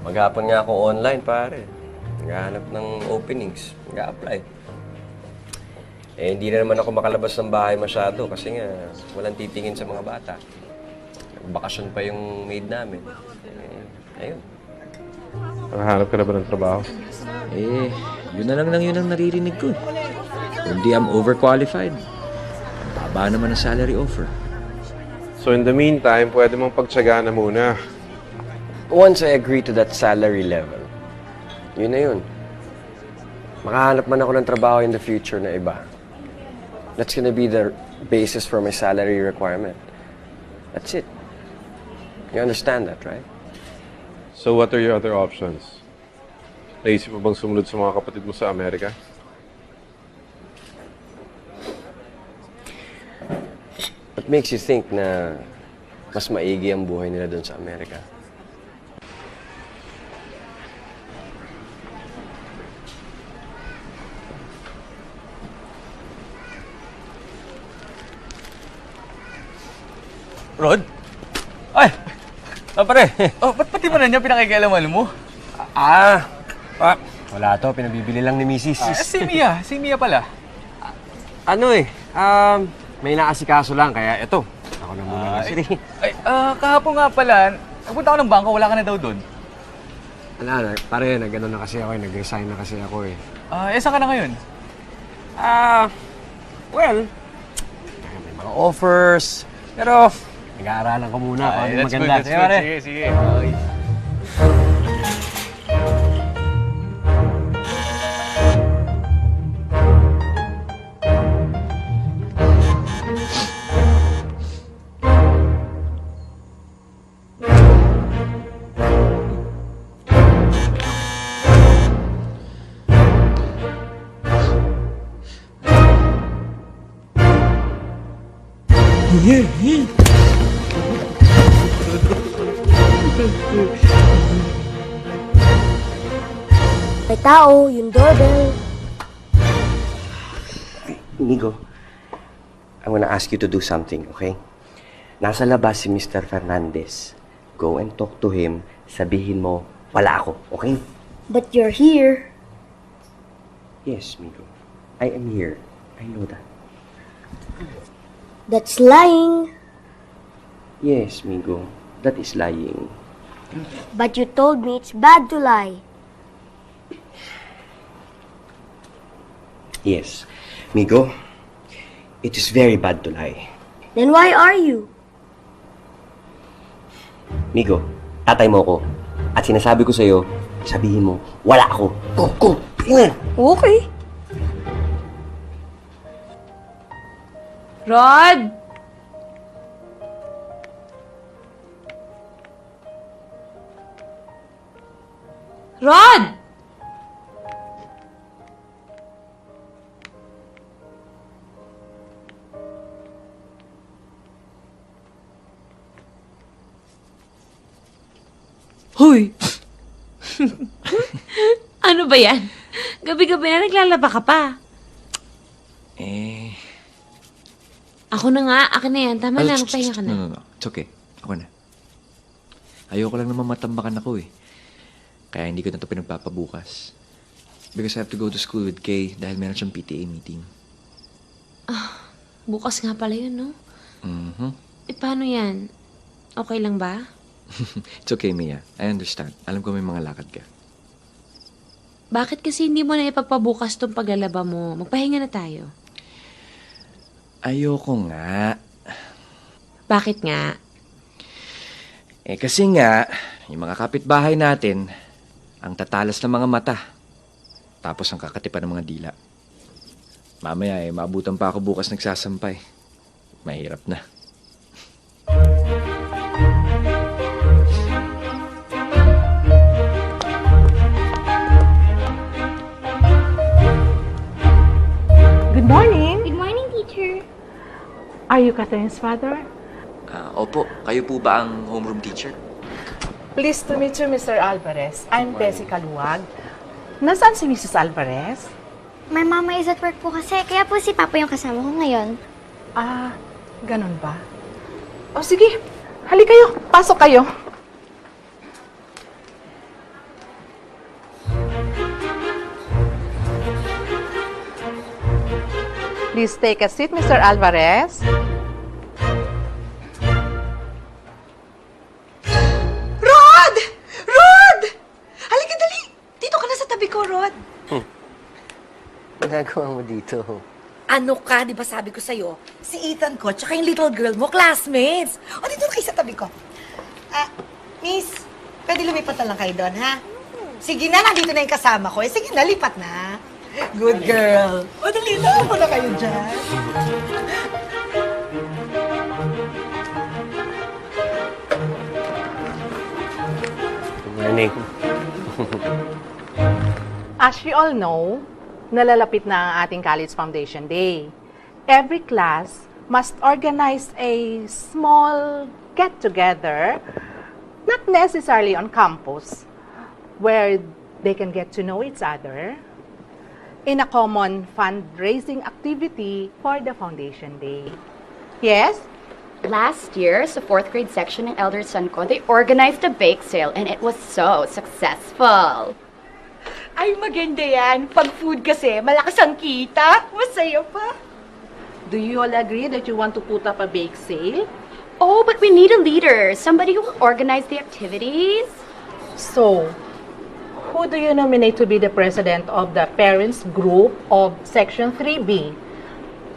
Maghapon nga ako online, pare. Naghahanap ng openings. Nag-apply. Eh, hindi na naman ako makalabas ng bahay masyado kasi nga walang titingin sa mga bata. Bakasyon pa yung maid namin. Eh, ayun. nakahanap ka na ba ng trabaho? Eh, yun na lang yun ang naririnig ko. Kundi I'm overqualified. Ang baba naman ang salary offer. So in the meantime, pwede mong pagtsagaan na muna. Once I agree to that salary level, yun na yun. Makahanap man ako ng trabaho in the future na iba. That's gonna be the basis for my salary requirement. That's it. You understand that, right? So what are your other options? Naisip mo bang sumunod sa mga kapatid mo sa Amerika? What makes you think na mas maigi ang buhay nila doon sa Amerika? Rod? Ay! Pare! Oh, ba't pati mo na niya pinakikialaman mo? Wala to. Pinabibili lang ni Mrs. Si Mia pala. Ano eh, may naasikaso lang, kaya eto. Ako na muna kasi. Kahapon nga pala, nagpunta ako ng bangko, wala ka na daw doon. Pare, nag-ano na kasi ako, nag-resign na kasi ako eh. Saan ka na ngayon? Well, may mga offers, pero nag-aaralan ko muna kung ano maganda. That's good. Sige. Okay. May tao, yung doorbell. Inigo, I wanna ask you to do something, okay? Nasa labas si Mr. Fernandez. Go and talk to him. Sabihin mo, wala ako, okay? But you're here. Yes, Migo. I am here. I know that. That's lying. Yes, Migo. That is lying. But you told me it's bad to lie. Yes. Migo, it is very bad to lie. Then why are you? Migo, tatay mo ko. At sinasabi ko sa'yo, sabihin mo, wala ako. Go! Okay. Rod! Rod! Hoy! Ano ba yan? Gabi-gabi na naglalaba ka pa. Ako na nga. Akin na yan. Tama na. Magpahinga ka na. No. It's okay. Ako na. Ayoko lang naman matambakan ako eh. Kaya hindi ko na ito pinagpapabukas. Because I have to go to school with Kay dahil meron siyang PTA meeting. Bukas nga pala yun, no? Mm-hmm. Paano yan? Okay lang ba? It's okay, Mia. I understand. Alam ko may mga lakad ka. Bakit kasi hindi mo na ipagpabukas tong paglalaba mo? Magpahinga na tayo. Ayoko nga. Bakit nga? Kasi nga, yung mga kapitbahay natin, ang tatalas ng mga mata. Tapos ang kakatipan ng mga dila. Mamaya maabutan pa ako bukas nagsasampay. Mahirap na. Strange Father? Opo, kayo po ba ang homeroom teacher? Pleased to meet you, Mr. Alvarez. I'm Bessie Kaluwag. Nasaan si Mrs. Alvarez? My mama is at work po kasi, kaya po si Papa yung kasama ko ngayon. Ah, ganun ba? O sige, hali kayo. Pasok kayo. Please take a seat, Mr. Alvarez. Rod! Rod! Halika dali! Dito ka na sa tabi ko, Rod. Ginagawa mo dito? Ano ka, di ba sabi ko sa'yo? Si Ethan ko, tsaka yung little girl mo, classmates. O, dito na kayo sa tabi ko. Miss, pwede lumipat na lang kayo doon, ha? Sige na, nandito na yung kasama ko. Sige na, lipat na. Good girl. O, dali na, muna kayo dyan. Good morning. As you all know, nalalapit na ang ating College Foundation Day. Every class must organize a small get-together, not necessarily on campus, where they can get to know each other in a common fundraising activity for the Foundation Day. Yes? Last year, sa 4th grade section ng Elder Son ko, they organized a bake sale and it was so successful. Ay, maganda yan. Pag food kasi, malakas ang kita. Masaya pa. Do you all agree that you want to put up a bake sale? Oh, but we need a leader. Somebody who will organize the activities. So, who do you nominate to be the president of the parents group of Section 3B?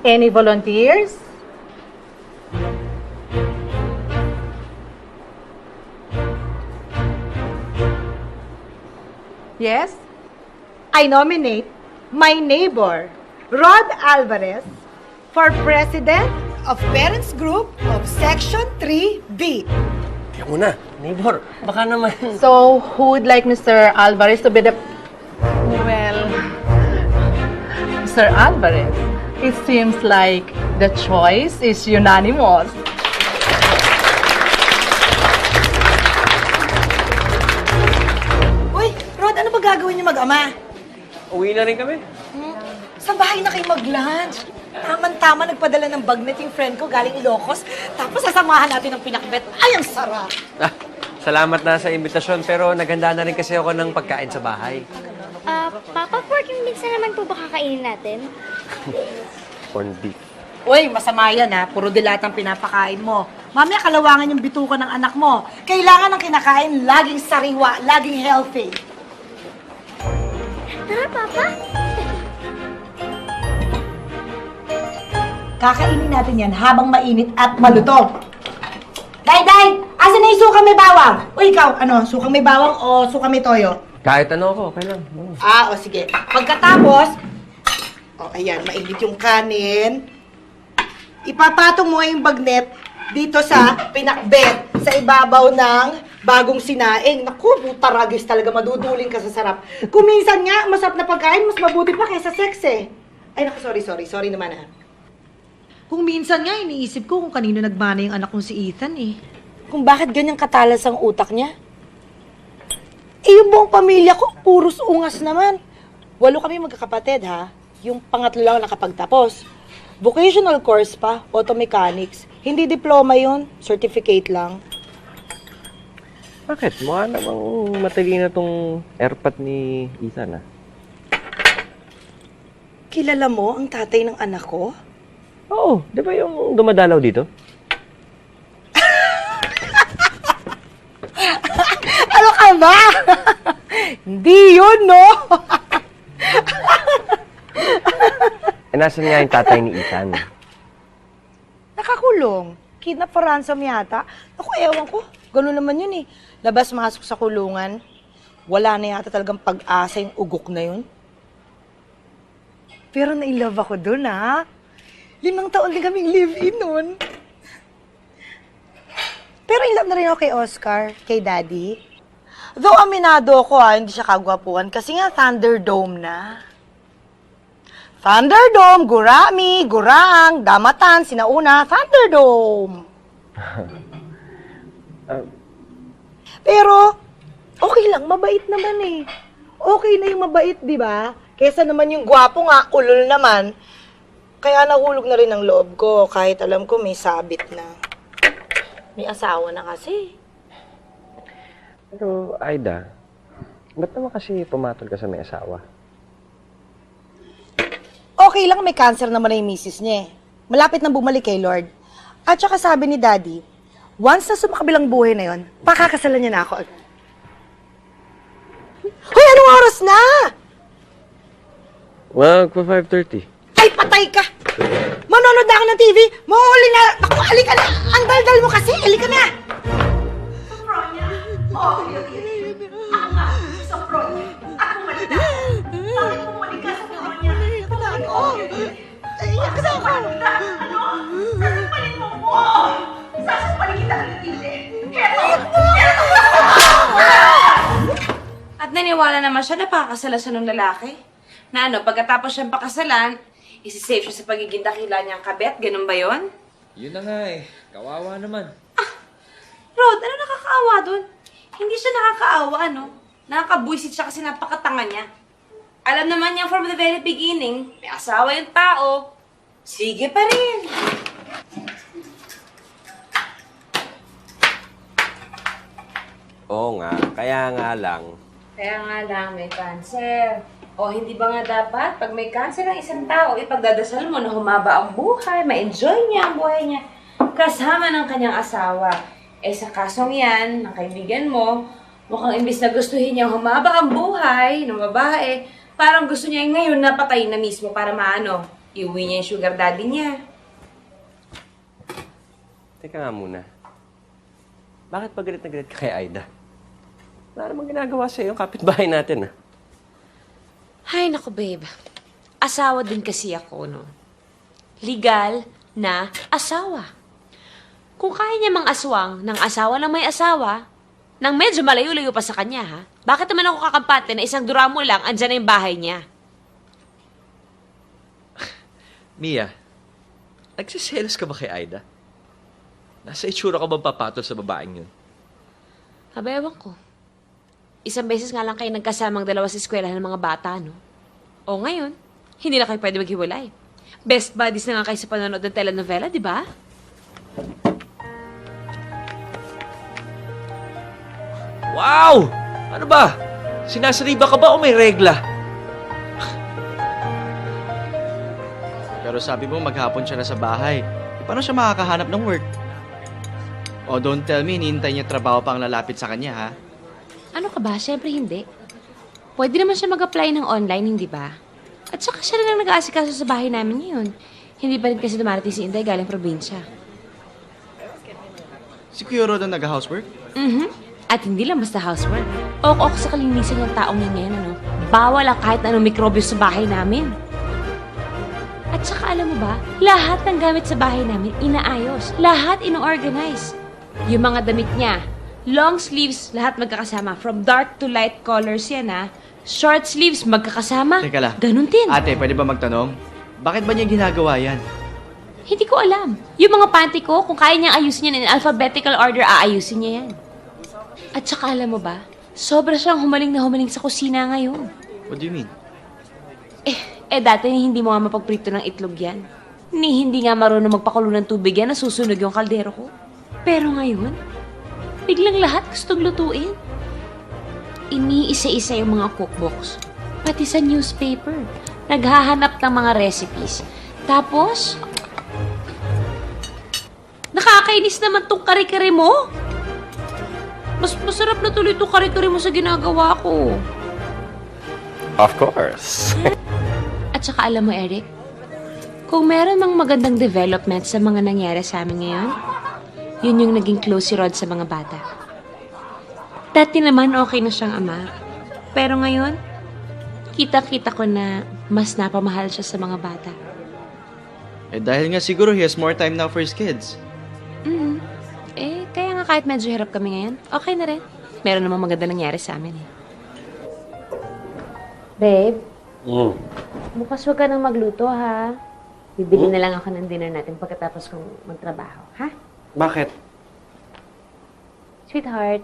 Any volunteers? Yes? I nominate my neighbor, Rod Alvarez, for president of Parents Group of Section 3B. Tiyan mo na, neighbor. Baka naman... So, who would like Mr. Alvarez to be the... Well, Mr. Alvarez, it seems like the choice is unanimous. Uy, Rod, ano ba gagawin niyo mag-ama? Uwi na rin kami. Sa bahay na kayo mag-lunch. Tama-tama, nagpadala ng bagnet yung friend ko galing Ilocos. Tapos sasamahan natin ng pinakbet. Ay, ang sarap! Salamat na sa imbitasyon, pero naghanda na rin kasi ako ng pagkain sa bahay. Papa, pork yung minsan naman po ba kakainin natin? Corned beef. Uy, masama yan ha. Puro dilatang pinapakain mo. Mamaya kalawangan yung bituka ng anak mo. Kailangan ng kinakain laging sariwa, laging healthy. Tara, Papa. Kakainin natin yan habang mainit at malutong. Day! Asan na yung sukang may bawang? Uy, ikaw, ano, sukang may bawang o sukang may toyo? Kahit ano ako, okay lang. O sige. Pagkatapos, ayan, mainit yung kanin. Ipapatong mo yung bagnet dito sa pinakbet, sa ibabaw ng bagong sinaing. Naku, butaragis talaga, maduduling ka sa sarap. Kung minsan nga, masarap na pagkain, mas mabuti pa kaysa sex eh. Ay, naku, sorry naman ah. Kung minsan nga, iniisip ko kung kanino nagmana yung anak kong si Ethan eh. Kung bakit ganyang katalas ang utak niya? Eh, yung buong pamilya ko, puros ungas naman. 8 kami magkakapatid, ha? Yung pangatlo lang nakapagtapos. Vocational course pa, auto mechanics. Hindi diploma yun, certificate lang. Bakit? Mukha namang matalino tong airpot ni Ethan, Kilala mo ang tatay ng anak ko? Oo, di ba yung dumadalaw dito? Ano ka ba? Hindi yun, no? Nasaan nga yung tatay ni Ethan? Nakakulong. Kidnap for ransom yata. Ako, ewan ko. Ganun naman yun eh. Labas-masok sa kulungan. Wala na yata talagang pag-asa yung ugok na yun. Pero na-inlove ako dun, ha? 5 taon din kaming live-in nun. Pero in love na rin ako kay Oscar, kay Daddy. Though aminado ako hindi siya kagwapuan kasi nga Thunderdome na. Thunderdome, Gurami, Gurang, Damatan, Sinauna, Thunderdome. Pero, okay lang, mabait naman eh. Okay na yung mabait, di ba? Kesa naman yung gwapo nga, ulol naman. Kaya nahulog na rin ang loob ko, kahit alam ko may sabit na. May asawa na kasi. Pero, Aida, ba't naman kasi pumatol ka sa may asawa? Okay lang, may cancer naman na yung misis niya eh. Malapit nang bumalik kay Lord. At saka sabi ni Daddy, once na sumakabilang buhay na yon, pakakasalan niya na ako. Hoy, anong oras na? Well, pa 5:30. Ay, patay ka! Manonood na ako ng TV! Mahuli na! Ako, halika na! Ang daldal mo kasi! Halika na! Sopronya! Oh, ako nga, Sopronya! Ako malita! Bakit mo malika, Sopronya? Iyak na ako! Ano? Sasampalin mo mo! Sasampalin kita ng tili! At naniwala naman siya na pakakasalan siya ng lalaki. Na ano, pagkatapos siyang pakasalan, isi-save siya sa pagiging dakila niyang kabet. Ganun ba yon? Yun na nga eh. Kawawa naman. Rod, ano nakakaawa dun? Hindi siya nakakaawa, ano? Nakakabwisit siya kasi napakatanga niya. Alam naman niya from the very beginning, may asawa yung tao. Sige pa rin. Oo nga, kaya nga lang. Kaya nga lang, may cancer. O hindi ba nga dapat, pag may cancer ang isang tao, ipagdadasal mo na humaba ang buhay, ma-enjoy niya ang buhay niya, kasama ng kanyang asawa. Eh sa kasong yan, ng kaibigan mo, mukhang imbis na gustuhin niya humaba ang buhay ng babae, parang gusto niya ngayon napatay na mismo para maano, iuwi niya yung sugar daddy niya. Teka nga muna. Bakit pa galit na galit ka kay Aida? Wala namang ginagawa sa'yo yung kapitbahay natin, ah. Ay, naku babe. Asawa din kasi ako, no? Legal na asawa. Kung kaya niya mang aswang ng asawa ng may asawa, nang medyo malayo-layo pa sa kanya, ha? Bakit naman ako kakampante na isang duramo lang, andyan na yung bahay niya? Mia, nagsiselos ka ba kay Aida? Nasa itsura ka bang papatol sa babaeng yun? Aba, ewan ko. Isang beses nga lang kayo nagkasamang dalawa sa eskwelahan ng mga bata, no? O ngayon, hindi na kayo pwede maghiwalay. Best buddies na nga kayo sa panonood ng telenovela, di ba? Wow! Ano ba? Sinasariba ka ba o may regla? Pero sabi mo maghapon siya na sa bahay. Paano siya makakahanap ng work? Oh, don't tell me, hinihintay niya trabaho pang lalapit sa kanya, ha? Ano ka ba? Siyempre hindi. Pwede naman siya mag-apply ng online, hindi ba? At saka siya na lang nag-aasikaso sa bahay namin ngayon. Hindi pa rin kasi dumarating si Inday galing probinsya. Si Kuya Rodan nag-housework? At hindi lang basta housework. Ok sa kalinisan ng taong yan ngayon, ano? Bawal ang kahit anong mikrobyo sa bahay namin. At saka alam mo ba, lahat ng gamit sa bahay namin inaayos. Lahat ino-organize. Yung mga damit niya, long sleeves, lahat magkakasama. From dark to light colors yan, ha? Short sleeves, magkakasama. Teka lang. Ganun din. Ate, pwede ba magtanong? Bakit ba niya ginagawa yan? Hindi ko alam. Yung mga panty ko, kung kaya niyang ayusin yan in alphabetical order, aayusin niya yan. At saka alam mo ba, sobra siyang humaling na humaling sa kusina ngayon. What do you mean? Dati hindi mo nga mapagprito ng itlog yan. Hindi nga marunong magpakulo ng tubig yan, nasusunog yung kaldero ko. Pero ngayon, biglang lahat gustong lutuin. Iniisa-isa yung mga cookbooks. Pati sa newspaper. Naghahanap ng mga recipes. Tapos, nakakainis naman tong kare-kare mo. Mas masarap na tuloy itong kare-kare mo sa ginagawa ko. Of course. At saka alam mo, Eric, kung meron mang magandang development sa mga nangyari sa amin ngayon, yun yung naging close si Rod sa mga bata. Dati naman okay na siyang ama. Pero ngayon, kita-kita ko na mas napamahal siya sa mga bata. Dahil nga siguro he has more time now for his kids. Kaya nga kahit medyo hirap kami ngayon, okay na rin. Meron namang maganda nangyari sa amin, eh. Babe? bukas huwag ka nang magluto, ha? Bibili na lang ako ng dinner natin pagkatapos kong magtrabaho, ha? Bakit? Sweetheart,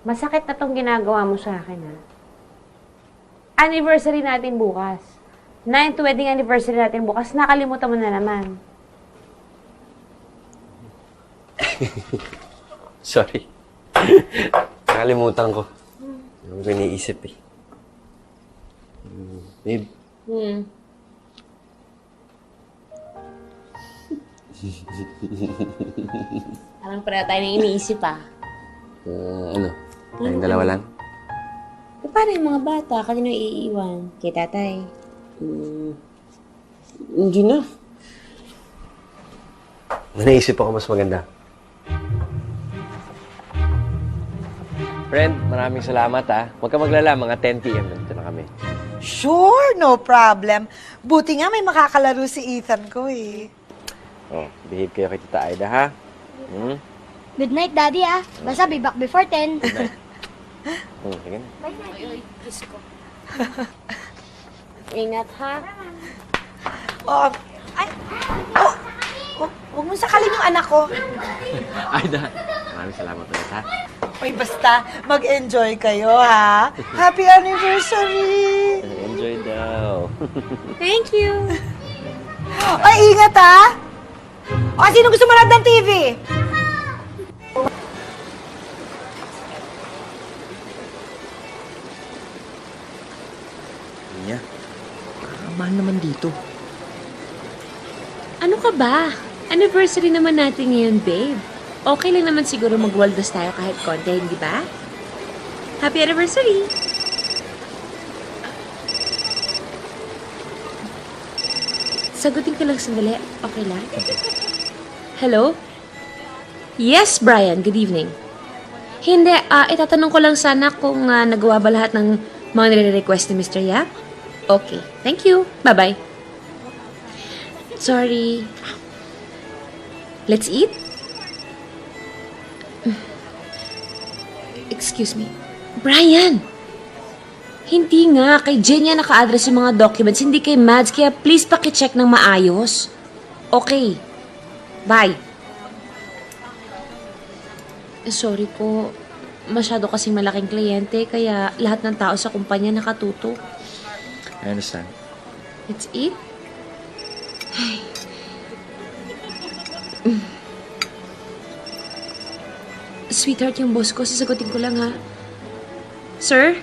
masakit na tong ginagawa mo sa akin, ha? Anniversary natin bukas. 9th wedding anniversary natin bukas. Nakalimutan mo na naman. Sorry. Nakalimutan ko. Hindi ko iniisip eh. Babe. Parang pareho tayo na iniisip, ah. Ano? Tayong dalawa lang? E, paano yung mga bata? Kanino iiwan? Kay tatay? Hindi na. Naisip ako mas maganda. Friend, maraming salamat Huwag ka maglala, mga 10 p.m. nandito na kami. Sure, no problem. Buti nga may makakalaro si Ethan ko eh. Oh, behave kayo kay Tita Aida, ha? Good night, Daddy, ah. Basta be back before 10. Sige na. Bye, Daddy. Kiss ko. Ingat, ha? Huwag mo sakalin yung anak ko. Aida, maraming salamat ulit, ha? Uy, basta mag-enjoy kayo, ha? Happy anniversary! Enjoy daw. Thank you! Ay, ingat, ha? O, sino gusto manood ng TV? Niya, mahal naman dito. Ano ka ba? Anniversary naman natin ngayon, babe. Okay lang naman siguro magwaldas tayo kahit konti, hindi ba? Happy anniversary! Sagutin ko lang sandali. Okay lang? Hello? Yes, Brian. Good evening. Hindi, itatanong ko lang sana kung nagawa ba lahat ng mga nire-request ni Mr. Yap? Okay. Thank you. Bye-bye. Sorry. Let's eat? Excuse me. Brian! Hindi nga. Kay Jenya naka-address yung mga documents, hindi kay Mads. Kaya please pakicheck ng maayos. Okay. Bye. Sorry po. Masyado kasing malaking kliyente, kaya lahat ng tao sa kumpanya nakatuto. I understand. Let's eat? Ay. Sweetheart, yung boss ko, sasagutin ko lang, ha? Sir?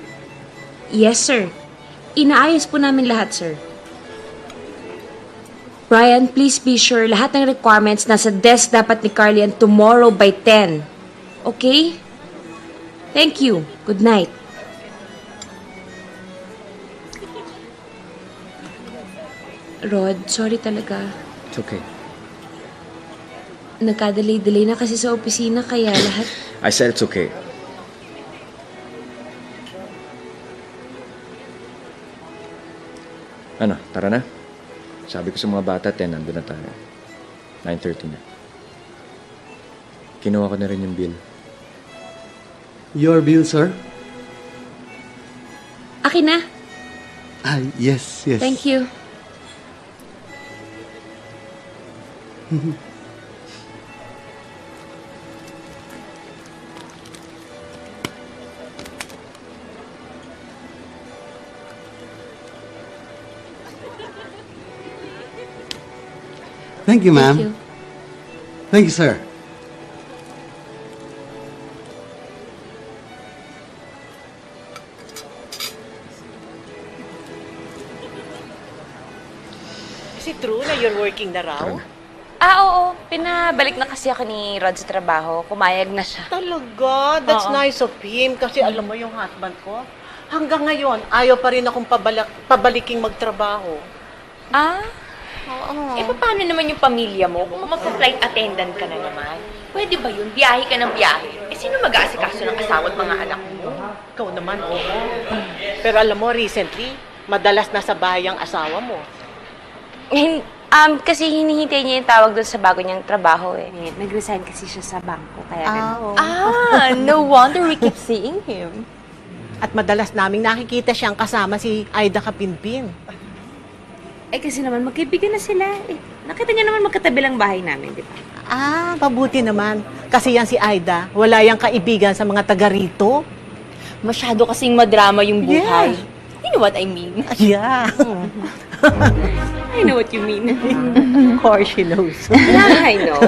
Yes, sir. Inaayos po namin lahat, sir. Brian, please be sure lahat ng requirements nasa desk dapat ni Carlian tomorrow by 10. Okay? Thank you. Good night. Rod, sorry talaga. It's okay. Nagka-delay na kasi sa opisina kaya lahat... I said it's okay. Ano, tara na. Sabi ko sa mga bata, 10, nandun na tayo. 9:30 na. Kinuha ko na rin yung bill. Your bill, sir? Akin na. Yes. Thank you. Thank you, ma'am. Thank you. Thank you, sir. Is it true na you're working na raw? Oo. Pinabalik na kasi ako ni Rod sa trabaho. Pumayag na siya. Talaga? That's Oo. nice of him. Kasi alam mo yung husband ko, hanggang ngayon, ayaw pa rin akong pabaliking magtrabaho. Oo. Paano naman yung pamilya mo? Kung magpa-flight attendant ka na naman, pwede ba yun? Biyahe ka ng biyahe. Sino mag-aasikaso ng asawa at mga anak mo? Ikaw naman, oo. Pero alam mo, recently, madalas nasa bahay ang asawa mo. Kasi hinihintay niya yung tawag doon sa bago niyang trabaho eh. Nag-resign kasi siya sa bangko, kaya ganun. No wonder we keep seeing him. At madalas naming nakikita siyang kasama si Aida Kapinpin. Eh kasi naman, magkaibigan na sila. Eh, nakita niyo naman magkatabi lang bahay namin, di ba? Ah, mabuti naman. Kasi yan si Aida, wala yang kaibigan sa mga taga rito. Masyado kasing madrama yung buhay. Yeah. You know what I mean? Yeah. I know what you mean. Of course she knows. Yeah, I know.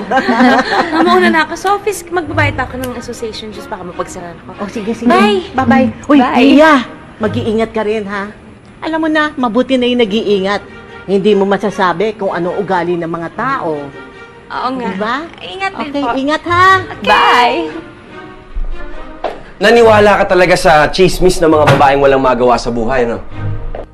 Mauna na ako sa office. Magbabayad pa ako ng association just baka mapagsaran ko. Oh, sige, sige. Bye! Bye-bye. Uy, Bye. Leah, mag-iingat ka rin, ha? Alam mo na, mabuti na yung nag-iingat. Hindi mo masasabi kung anong ugali ng mga tao. Oo nga. Diba? Ingat din Okay, po. ingat ha. Bye! Naniwala ka talaga sa chismis ng mga babaeng walang magawa sa buhay, no?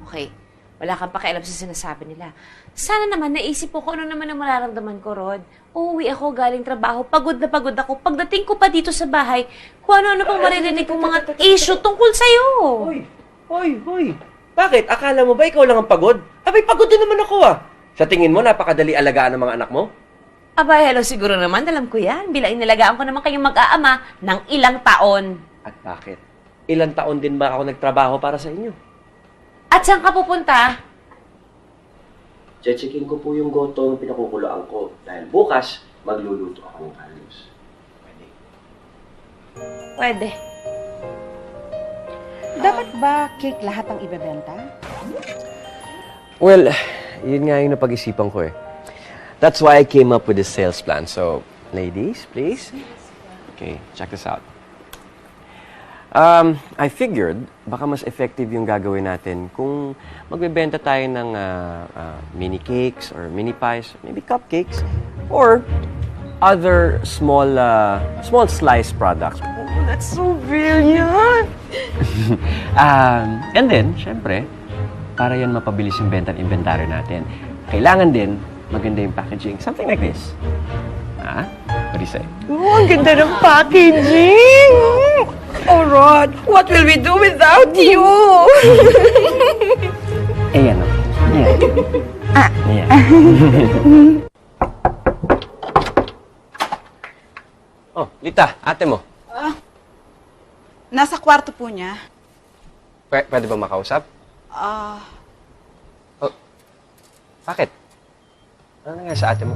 Okay. Wala kang pakialam sa sinasabi nila. Sana naman naisip ko kung ano naman ang mararamdaman ko, Rod. Uuwi ako galing trabaho, pagod na pagod ako. Pagdating ko pa dito sa bahay, kung ano-ano pang maririnig kong mga issue tungkol sa'yo. Hoy! Bakit? Akala mo ba ikaw lang ang pagod? Abay, pagod din naman ako, ah. Sa tingin mo, napakadali alagaan ng mga anak mo? Aba, hello, siguro naman, alam ko yan. Bilang inilagaan ko naman kayong mag-aama ng ilang taon. At bakit? Ilang taon din ba ako nagtrabaho para sa inyo? At saan ka pupunta? Checkin ko po yung goto ng pinakukuloan ko. Dahil bukas, magluluto ako ng Carlos. Pwede. Dapat ba cake lahat ang ibebenta? Well, yun nga yung napag-isipan ko eh. That's why I came up with this sales plan. So, ladies, please. Okay, check this out. I figured, baka mas effective yung gagawin natin kung magbebenta tayo ng mini cakes or mini pies, maybe cupcakes, or other small slice products. Oh, that's so brilliant! And then, syempre, para yan mapabilis yung benta at inventaryo natin, kailangan din maganda yung packaging. Something like this. What do you say? Oh, ang ganda ng packaging! Oh, Rod, what will we do without you? Ayan, okay. Ayan. Oh, Lita, ate mo. Nasa kwarto po niya. Pwede ba makausap? Bakit? Ano nangyari sa ate mo?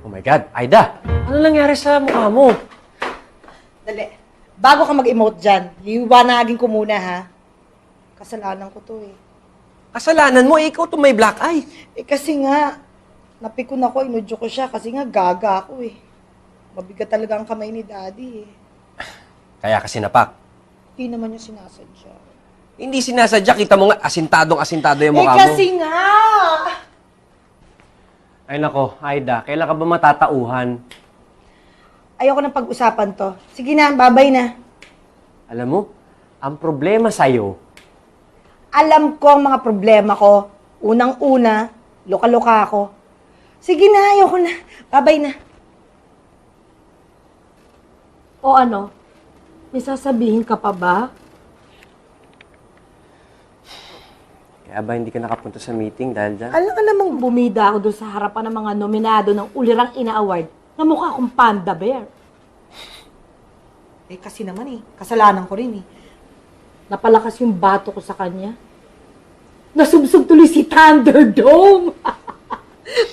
Oh my God, Aida! Ano nangyari sa mukha mo? Dali. Bago ka mag-emote dyan, liwanagin ko muna, ha? Kasalanan ko to, eh. Kasalanan mo, ikaw to may black eye. Eh, kasi nga, napikon ako, inudyo ko siya, kasi nga gaga ako, eh. Mabigat talaga ang kamay ni Daddy, eh. Kaya kasi napak. Hindi naman niya sinasadya. Hindi sinasadya, kita mo nga, asintado yung mukha mo. Kasi nga! Ay nako, Aida, kailan ka ba matatauhan? Ayoko nang pag-usapan to. Sige na, babay na. Alam mo, ang problema sa'yo, Alam ko ang mga problema ko. Unang-una, loka-loka ako. Sige na, ayoko na. Babay na. O ano? May sasabihin ka pa ba? kaya ba hindi ka nakapunta sa meeting dahil dyan? Alam ka namang bumida ako doon sa harapan ng mga nominado ng Ulirang Ina Award na mukha akong panda bear. Eh kasi naman kasalanan ko rin Napalakas yung bato ko sa kanya. Nasubsob tuloy si Thunderdome.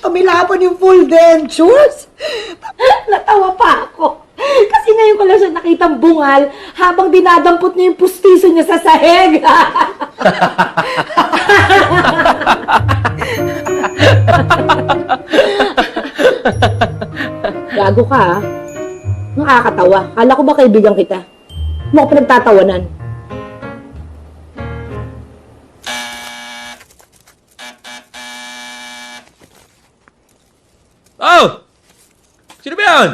Tumilaban yung full dentures. Natawa pa ako. Kasi ngayon ko lang siya nakitang bungal habang dinadampot niya yung pustiso niya sa sahig. Gago ka, Nakakatawa. Kala ko ba kaibigan kita? Mo ko pinagtatawanan. Oh! Sino ba yan?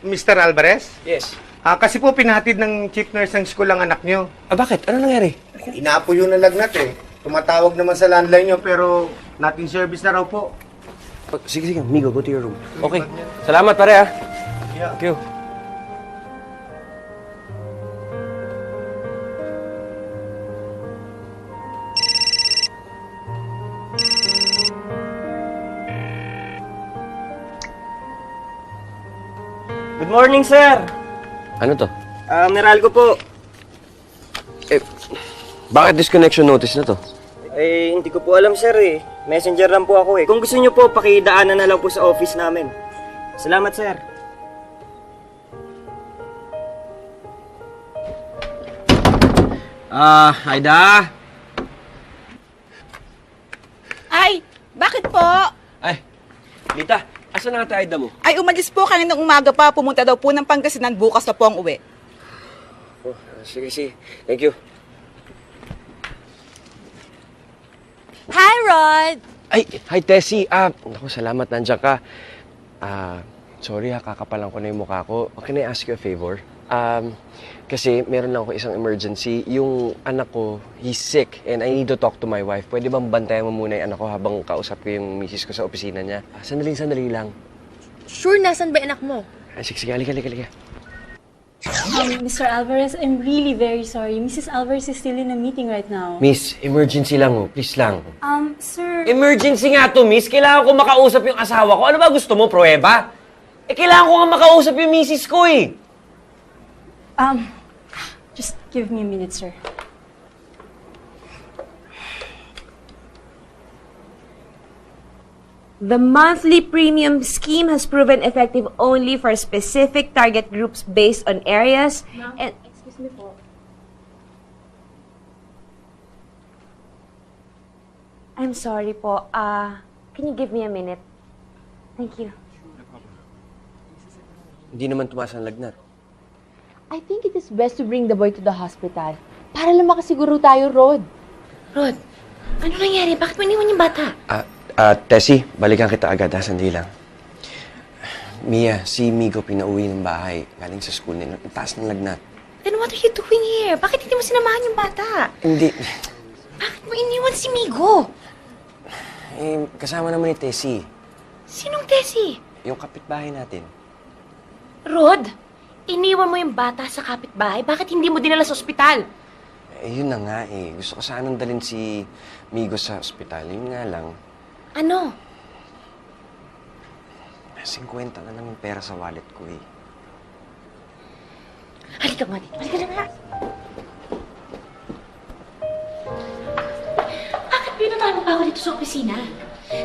Mr. Alvarez? Yes. Kasi po pinatid ng chief nurse ng school ang anak nyo. Bakit? Ano nangyari? Inapo yung nalagnat Tumatawag naman sa landline nyo pero not in service na raw po. Sige, Migo, go to your room. Okay. Salamat, pare, Thank you. Good morning, sir. Ano to? Meralco po. Bakit disconnection notice na to? Hindi ko po alam, sir eh. Messenger lang po ako eh. Kung gusto niyo po, pakidaanan na lang po sa office namin. Salamat, sir. Aida? Ay, bakit po? Ay, Lita, asan na nga Aida mo? Ay, umalis po kaninang umaga pa. Pumunta daw po ng Pangasinan. Bukas na po ang uwi. Oh, sige. Thank you. Hi, Rod! Ay, hi Tessie. Naku, salamat nandiyan ka. Sorry kakapalan ko na yung mukha ko. Can I ask you a favor? Kasi meron lang ako isang emergency. Yung anak ko, he's sick and I need to talk to my wife. Pwede bang bantayan mo muna yung anak ko habang kausap ko yung misis ko sa opisina niya? Sandali lang. Sure, nasan ba anak mo? Ay, sige, halika. Mr. Alvarez, I'm really very sorry. Mrs. Alvarez is still in a meeting right now. Miss, emergency lang please lang. Sir... Emergency nga to, miss. Kailangan ko makausap yung asawa ko. Ano ba gusto mo, pruweba? Kailangan ko nga makausap yung misis ko eh. Just give me a minute, sir. The monthly premium scheme has proven effective only for specific target groups based on areas and... Excuse me po. I'm sorry po. Can you give me a minute? Thank you. Hindi naman tumaas ang lagnat. I think it is best to bring the boy to the hospital. Para lang makasiguro tayo, Rod. Rod, ano nangyari? Bakit mo iniwan yung bata? Tessie, balikan kita agad ha, sandali lang. Mia, si Migo pinauwi ng bahay. Galing sa school nila. Ang taas ng lagnat. Then what are you doing here? Bakit hindi mo sinamahan yung bata? Hindi. Bakit mo iniwan si Migo? Kasama naman ni Tessie. Sinong Tessie? Yung kapitbahay natin. Rod, iniwan mo yung bata sa kapitbahay. Bakit hindi mo dinala sa ospital? Yun na nga eh. Gusto ko sanang dalhin si Migo sa ospital. Yun nga lang. Ano? 50 na lang yung pera sa wallet ko eh. Halika nga dito. Halika na nga. Bakit pinuntahan mo pa ako dito sa opisina?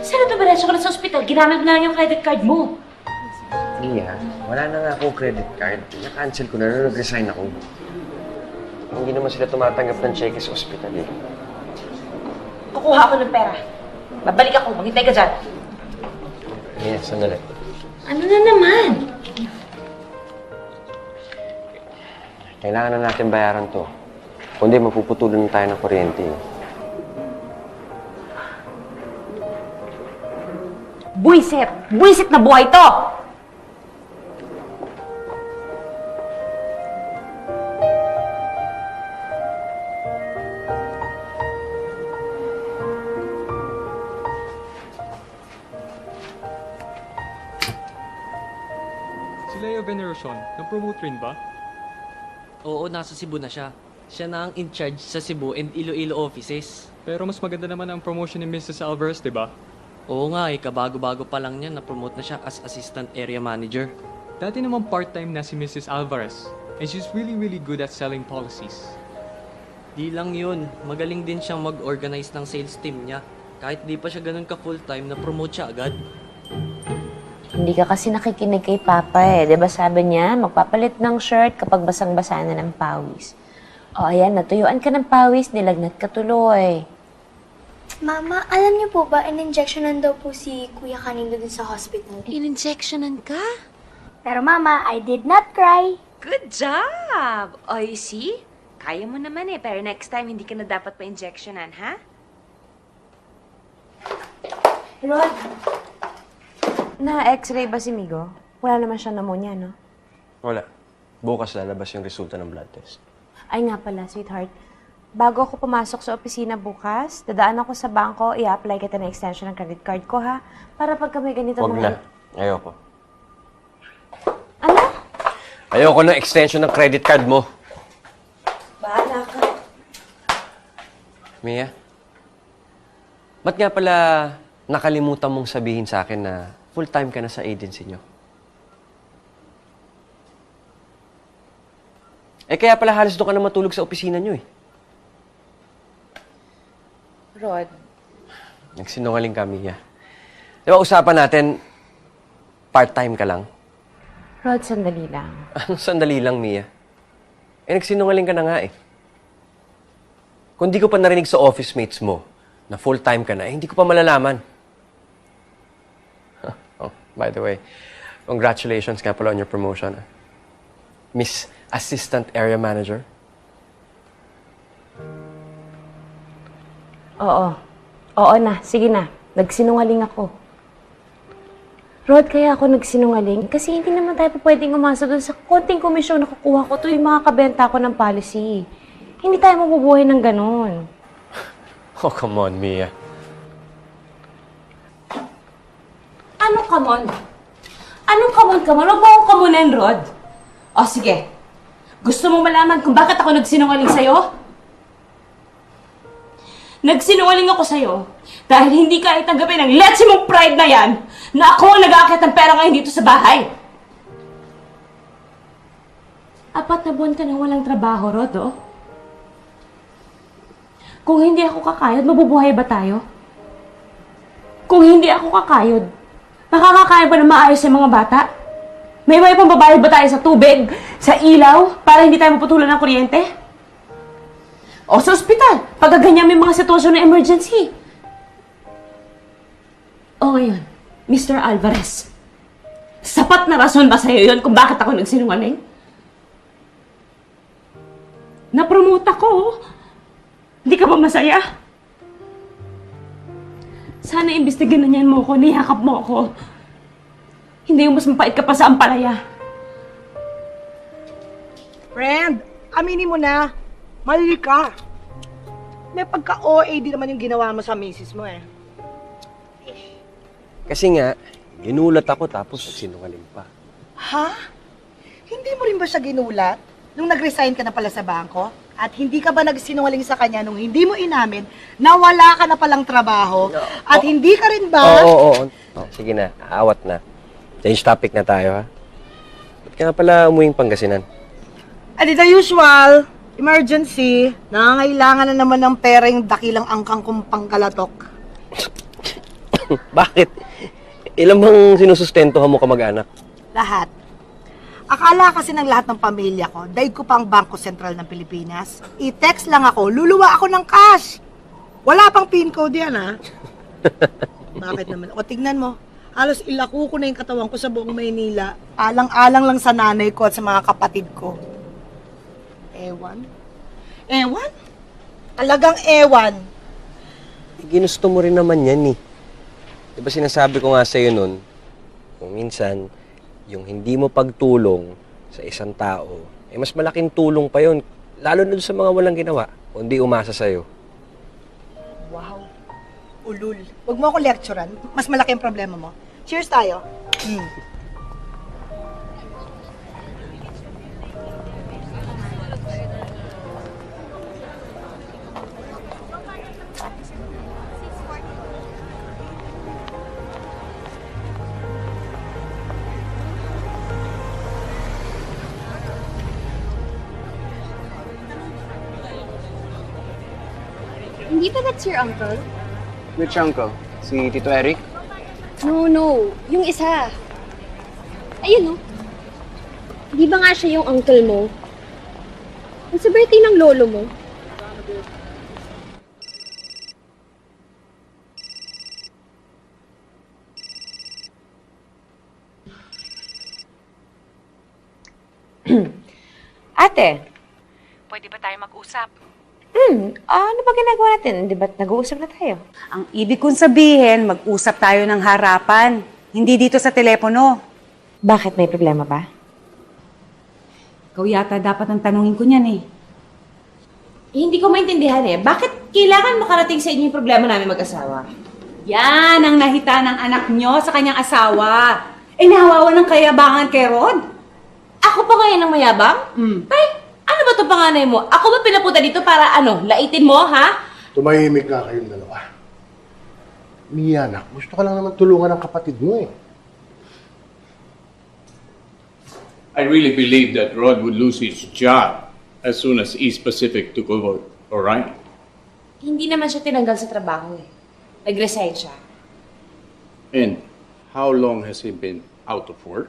Sana dumiretso ka na sa ospital. Ginamit mo na lang yung credit card mo. Mia, wala na nga akong credit card. Na-cancel ko na nung nag-resign ako. Hindi naman sila tumatanggap ng cheque sa ospital eh. Kukuha ako ng pera. Babalik ako. Maghintay ka dyan. Mia, sandali. Ano na naman? Kailangan na natin bayaran to. Kundi mapuputulan na tayo ng kuryente. Buisit! Buisit na buhay to! Si Leo Veneracion, na-promote rin ba? Oo, nasa Cebu na siya. Siya na ang in-charge sa Cebu and Iloilo offices. Pero mas maganda naman ang promotion ni Mrs. Alvarez, di ba? Oo nga kabago-bago pa lang niya, na-promote na siya as assistant area manager. Dati naman part-time na si Mrs. Alvarez. And she's really good at selling policies. Di lang yun, magaling din siyang mag-organize ng sales team niya. Kahit di pa siya ganun ka full-time, na-promote siya agad. Hindi ka kasi nakikinig kay Papa eh. Diba sabi niya, magpapalit ng shirt kapag basang-basa na ng pawis. O ayan, natuyuan ka ng pawis, nilagnat ka tuloy. Mama, alam niyo po ba, in-injectionan daw po si Kuya kanina dun sa hospital. In-injectionan ka? Pero Mama, I did not cry. Good job! O, you see? Kaya mo naman eh, pero next time hindi ka na dapat pa-injectionan, ha? Rod, na-x-ray ba si Migo? Wala naman siya pneumonia, no? Wala. Bukas lalabas yung resulta ng blood test. Ay nga pala, sweetheart. Bago ako pumasok sa opisina bukas, dadaan ako sa bangko, i-apply kita ng extension ng credit card ko, ha? Para pag kami ganito Huwag na. Ayoko. Ano? Ayoko ng extension ng credit card mo. Bahala ka. Mia, ba't nga pala nakalimutan mong sabihin sa akin na full-time ka na sa agency nyo? Eh kaya pala halos doon ka na matulog sa opisina nyo eh. Rod, Nagsinungaling ka, Mia. Di ba usapan natin, part-time ka lang? Rod, sandali lang. Anong sandali lang, Mia? Eh, nagsinungaling ka na nga eh. Kung di ko pa narinig sa office mates mo na full-time ka na, eh, hindi ko pa malalaman. Oh, by the way, congratulations nga pala on your promotion. Miss Assistant Area Manager. Oo. Oo na. Sige na. Nagsinungaling ako. Rod, kaya ako nagsinungaling kasi hindi naman tayo pwedeng umasa doon sa konting komisyon na kukuha ko tuwing makakabenta ko ng policy. Hindi tayo mabubuhay ng ganun. Oh, come on, Mia. Anong come on? Anong come on? Huwag mo akong kamunan, Rod. O, sige. Gusto mo malaman kung bakit ako nagsinungaling sa'yo? Nagsinungaling ako sa'yo dahil hindi ka itanggapin ang letsi mong pride na yan na ako ang nag-aakit ng pera ngayon dito sa bahay. 4 na buwan ka nang walang trabaho, Rod, oh. Kung hindi ako kakayod, mabubuhay ba tayo? Kung hindi ako kakayod, makakakaya ba na maayos yung mga bata? May pang babayad ba tayo sa tubig, sa ilaw, para hindi tayo maputulan ng kuryente? O sa ospital, pag ganyan may mga sitwasyon na emergency. O ngayon, Mr. Alvarez, sapat na rason ba sa'yo yun kung bakit ako nagsinungaling? Na-promote ako. Hindi ka ba masaya? Sana imbestigan na niyan mo ako, niyakap mo ako. Hindi yung mas mapait ka pa sa ampalaya. Friend, aminin mo na. Mali ka. May pagka-OA din naman yung ginawa mo sa misis mo eh. Kasi nga, ginulat ako tapos sinungaling pa. Ha? Hindi mo rin ba siya ginulat? Nung nag-resign ka na pala sa bangko? At hindi ka ba nagsinungaling sa kanya nung hindi mo inamin na wala ka na palang trabaho? At hindi ka rin ba... Oo. Oh, sige na, aawat na. Change topic na tayo, ha? Ba't ka nga pala umuwing Pangasinan? At the usual, emergency, nangangailangan na naman ng pera yung dakilang angkang kong pangkalatok. Bakit? Ilan bang sinusustentuhan mo kamag-anak? Lahat. Akala kasi ng lahat ng pamilya ko, daig ko pang Bangko Sentral ng Pilipinas. I-text lang ako, luluwa ako ng cash. Wala pang PIN code yan, ha? Bakit naman? O, tignan mo. Halos ilako ko na yung katawan ko sa buong Maynila. Alang-alang lang sa nanay ko at sa mga kapatid ko. Ewan? Ewan? Talagang ewan. Ginusto mo rin naman yan, eh. Di ba sinasabi ko nga sa'yo nun, kung minsan, yung hindi mo pagtulong sa isang tao, eh mas malaking tulong pa yun. Lalo na sa mga walang ginawa, kundi umasa sa'yo. Wow. Ulul. Huwag mo ako lecturean. Mas malaki ang problema mo. Cheers tayo. Hindi ba that's your uncle? Which uncle? Si Tito Eric? No. Yung isa. Ayun, oh. Di ba nga siya yung uncle mo? Ang sa birthday ng lolo mo. Ate, Pwede ba tayo mag-usap? ano ba ginagawa natin? Di ba nag-uusap na tayo? Ang ibig kong sabihin, mag-usap tayo ng harapan. Hindi dito sa telepono. Bakit? May problema ba? Ikaw yata dapat ang tanungin ko niyan eh. Hindi ko maintindihan eh. Bakit kailangan makarating sa inyo yung problema namin mag-asawa? Yan ang nahita ng anak nyo sa kanyang asawa. Eh, nahawawa ng kayabangan kay Rod. Ako ako pa ngayon ang mayabang? Ay, ano ba ito panganay mo? Ako ba pinapunta dito para laitin mo, ha? Tumahimik nga kayong dalawa. Mia, anak, gusto ka lang naman tulungan ng kapatid mo eh. I really believe that Rod would lose his job as soon as East Pacific took over, alright? Hindi naman siya tinanggal sa trabaho eh. Nag-resign siya. And how long has he been out of work?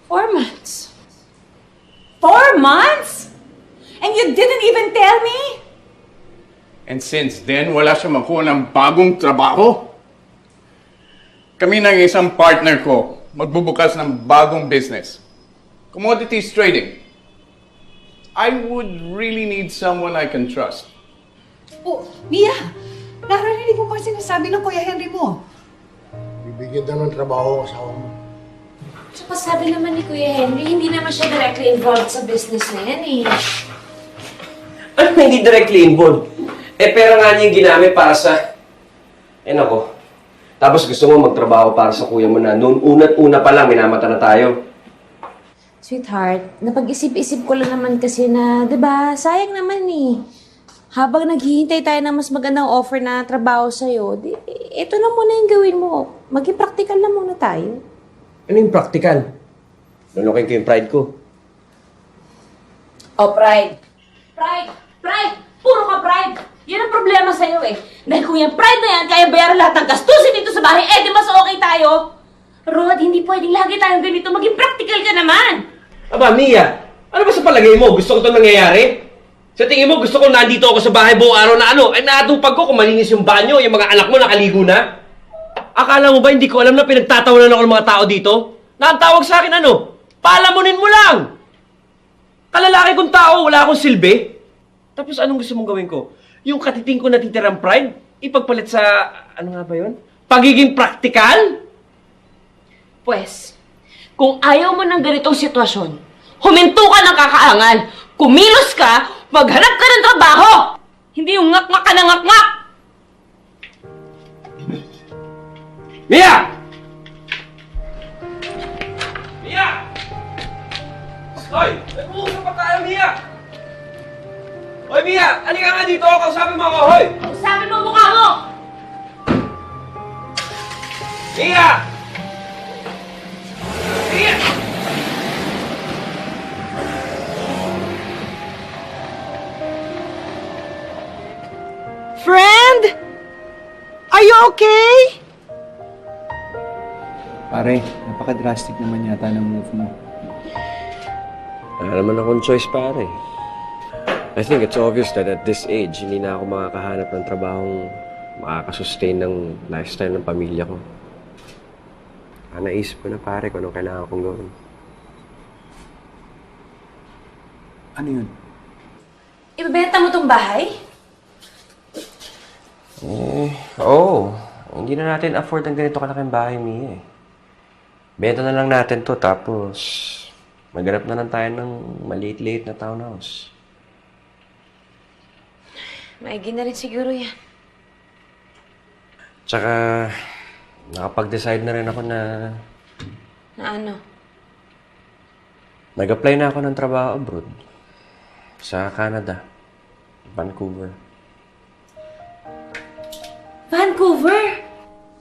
4 months. 4 months? And you didn't even tell me? And since then, wala siya makuha ng bagong trabaho. Kami ng isang partner ko, magbubukas ng bagong business. Commodities trading. I would really need someone I can trust. Oh, Mia! Narinig mo ba sinasabi ng Kuya Henry mo? Bibigyan daw ng trabaho ang asawa mo. Tsaka sabi naman ni Kuya Henry, hindi naman siya directly involved sa business na yan eh. Ano na hindi directly involved? Pera nga niya yung ginamit para sa... nako. Tapos gusto mo magtrabaho para sa kuya mo na noon una't-una pa lang, minamata na tayo. Sweetheart, napag-isip-isip ko lang naman kasi na, di ba, sayang naman eh. Habang naghihintay tayo ng mas magandang offer na trabaho sa'yo, ito na muna yung gawin mo. Maging practical na muna tayo. Ano yung practical? Lulukin ko yung pride ko. Oh, pride. Pride! Pride! Puro ka pride! Yan ang problema sa'yo eh. Dahil kung yung pride na yan, kaya bayaran lahat ng gastusin dito sa bahay, di mas okay tayo. Rod, hindi pwedeng lagi tayong ganito. Maging practical ka naman. Aba, Mia, ano ba sa palagay mo? Gusto ko ito nangyayari? Sa tingin mo, gusto ko nandito ako sa bahay buong araw na naatupag ko kung malinis yung banyo, yung mga anak mo nakaligo na? Akala mo ba hindi ko alam na pinagtatawanan ako ng mga tao dito? Na ang tawag sa akin palamunin mo lang! Kalalaki kong tao, wala akong silbi. Tapos anong gusto mong gawin ko? Yung katiting ko natitirang pride, ipagpalit sa, ano nga ba yun? Pagiging practical? Pwes, kung ayaw mo ng ganitong sitwasyon, huminto ka ng kakaangal, kumilos ka, maghanap ka ng trabaho! Hindi yung ngak-ngak ka ng ngak-ngak! Mia! Mia! Hoy! Nag-uusap pa tayo, Mia! Hoy, Mia! Halika nga dito! Kausapin mo ako, hoy! Kausapin mo mukha mo! Mia! Mia! Friend? Are you okay? Pare, napaka-drastic naman yata ng move mo. Wala naman akong choice, pare. I think it's obvious that at this age, hindi na ako makakahanap ng trabahong makakasustain ng lifestyle ng pamilya ko. Naisip ko na, pare, kung anong kailangan kong gawin. Ano yun? Ibebenta mo tong bahay? Oo. Hindi na natin afford ang ganito kalaking bahay, Mia. Benta na lang natin to, tapos maghanap na lang tayo ng maliit-liit na townhouse. Maigi na rin siguro yan. Tsaka, nakapag-decide na rin ako na Na ano? nag-apply na ako ng trabaho abroad. Sa Canada. Vancouver. Vancouver?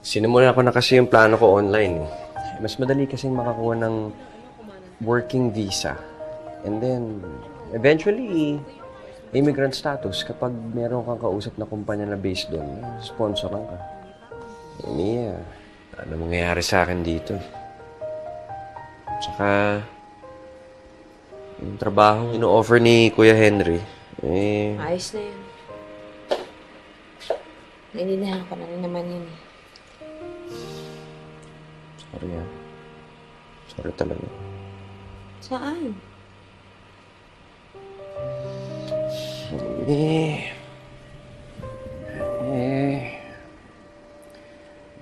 Sinimulan ko na kasi yung plano ko online. Mas madali kasing makakuha ng working visa. And then, eventually, immigrant status kapag meron kang kausap na kumpanya na based doon, sponsoran ka. Mia, ano mangyayari sa akin dito? Tsaka, yung trabaho ino-offer ni Kuya Henry, Ayos na yun. Naintindihan ko na rin naman yun eh. sorry ah. Sorry talaga. Saan?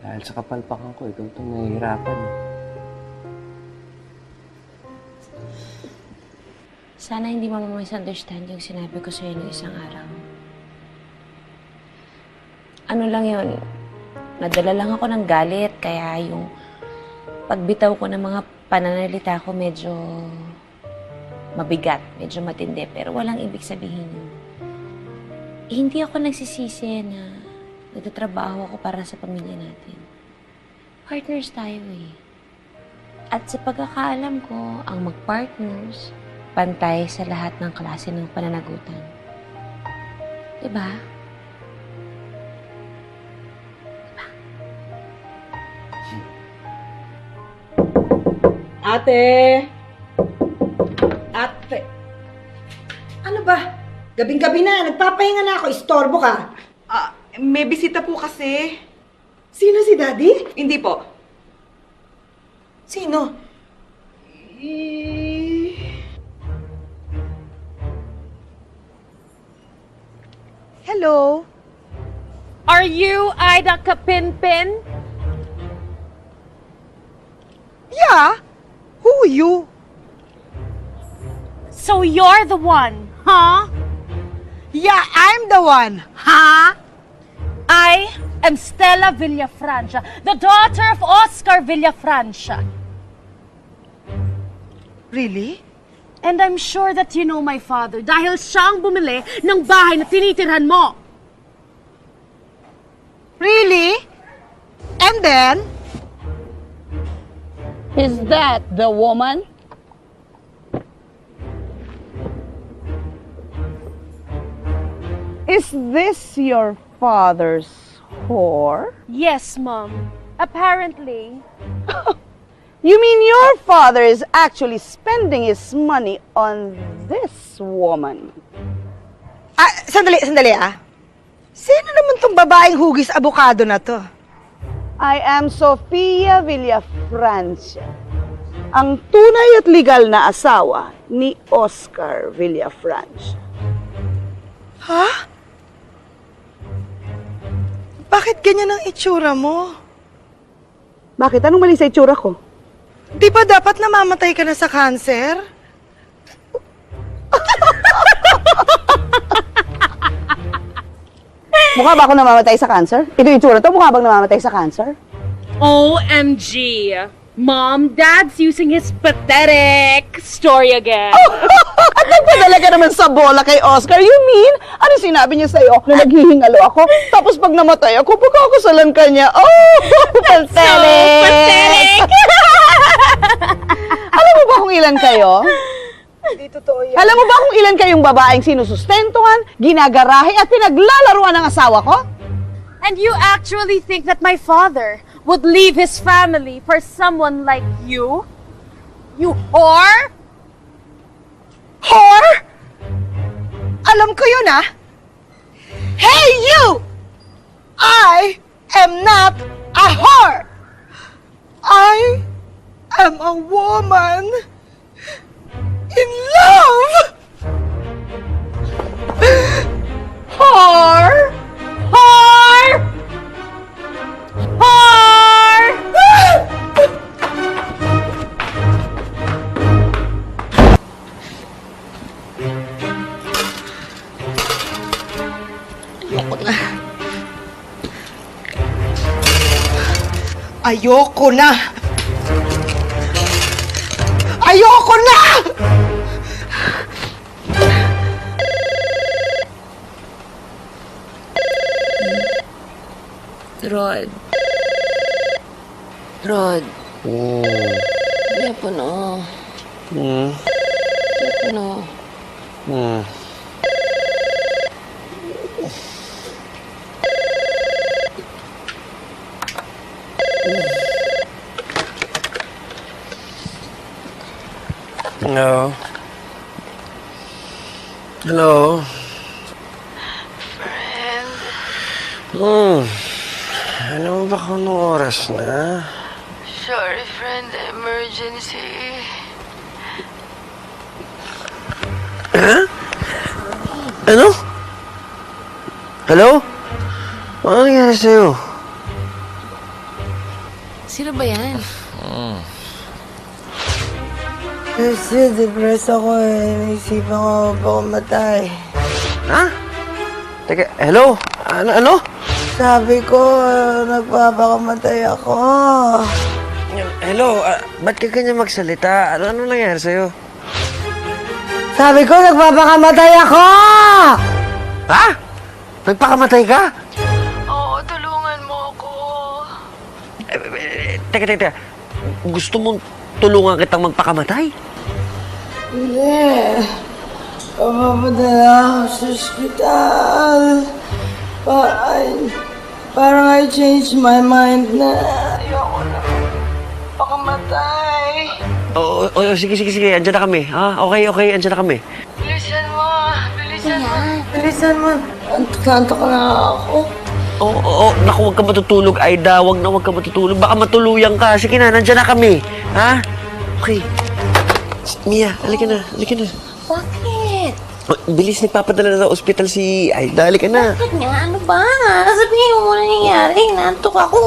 Dahil sa kapalpakan ko, ikaw itong nahihirapan. Sana hindi mo misunderstand yung sinabi ko sa'yo noong isang araw. Ano lang yun, nadala lang ako ng galit, kaya yung pagbitaw ko ng mga pananalita ko medyo mabigat, medyo matindi, pero walang ibig sabihin yun. Hindi ako nagsisisi na nagtatrabaho ako para sa pamilya natin. Partners tayo eh. At sa pagkakaalam ko, ang mag-partners, pantay sa lahat ng klase ng pananagutan. Diba? Ate! Ate! Ano ba? Gabing-gabi na, nagpapahinga na ako. Istorbo ka. May bisita po kasi. Sino si Daddy? Hindi po. Sino? Hello? Are you Ida Kapinpin? Yeah? Who are you? So you're the one, huh? Yeah, I'm the one. Huh? I am Stella Villafrancia, the daughter of Oscar Villafrancia. Really? And I'm sure that you know my father dahil siyang bumili ng bahay na tinitirhan mo. Really? And then? Is that the woman? Is this your father's whore? Yes, Mom. Apparently. You mean your father is actually spending his money on this woman? Sandali ah. Sino naman tong babaeng hugis abukado na to? I am Sofia Villafrancia, ang tunay at legal na asawa ni Oscar Villafrancia. Ha? Bakit ganyan ang itsura mo? Bakit? Anong mali sa itsura ko? Di ba dapat namamatay ka na sa cancer? Mukha ba ako namamatay sa cancer? Ito yung itsura to, mukha bang namamatay sa cancer? OMG. Mom, Dad's using his pathetic story again. At nagpadala ka naman sa bola kay Oscar. You mean? Ano sinabi niya sa'yo? Na naghihingalo ako? Tapos pag namatay ako, pagkakasalan ka niya. Oh, pathetic! So pathetic! Alam mo ba kung ilan kayo? Hindi totoo yan. Alam mo ba kung ilan kayong babaeng sinusustentuhan, ginagarahe at pinaglalaruan ng asawa ko? And you actually think that my father would leave his family for someone like you? You whore? Whore? Alam ko yun ah. Hey you! I am not a whore. I am a woman in love. Whore! Whore! Whore! Ayoko na. Ayoko na! Rod. Rod. Telepono. Telepono. Hello? Hello? Alam mo ba kung anong oras na? Sorry, friend. Emergency. Ha? Ano? Hello? Ano nangyari sa'yo? Sino ba yan? Kasi depressed ako eh. Naisipan ko baka matay. Ha? Teka, hello? Ano? Sabi ko, nagpapakamatay ako. Hello, ba't ka ganyan magsalita? Ano nangyari sa'yo? Sabi ko, nagpapakamatay ako! Ha? Nagpakamatay ka? Oo, tulungan mo ako. Teka. Gusto mong tulungan kitang magpakamatay? Hindi. Pamamatay ako sa ospital. Parang I changed my mind na ayoko na pakamatay. Oo, sige. Andiyan na kami. Okay, andiyan na kami. Bilisan mo. Bilisan mo. Antok na ako. Oo. Naku, huwag ka matutulog, Aida. Huwag ka matutulog. Baka matuluyan ka. Sige na, nandiyan na kami. Ha? Okay. Mia, halika na. Bakit? Bilis, nagpapadala na sa ospital si Aida. Halika na. Bakit nga? Ano ba? Sabihin mo muna nangyayari. Nantok ako.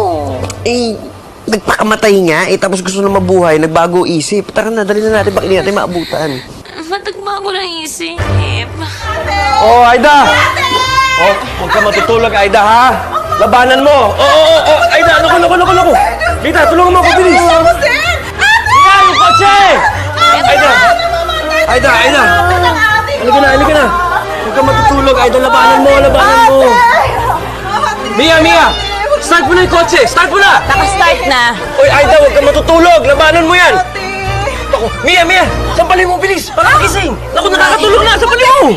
Nagpakamatay nga. Tapos gusto na mabuhay. Nagbago isip. Tara na, dali na natin. Bakit hindi natin maabutan? Matagbago ng isip. Oh, Aida! Oh, huwag ka matutulog, Aida, ha? Labanan mo! Aida, naku! Lita, tulungan mo ako, bilis! Mia, yung kotse! Aida! Halika na! Huwag ka matutulog, Aida, labanan mo! Mia! Start mo na yung kotse! Start mo na! Naka-start na. Oy, Aida, huwag ka matutulog! Labanan mo yan! Naku, Mia! Sampalin mo, bilis! Pagkakising! Naku, nakakatulog na! Sampalin mo!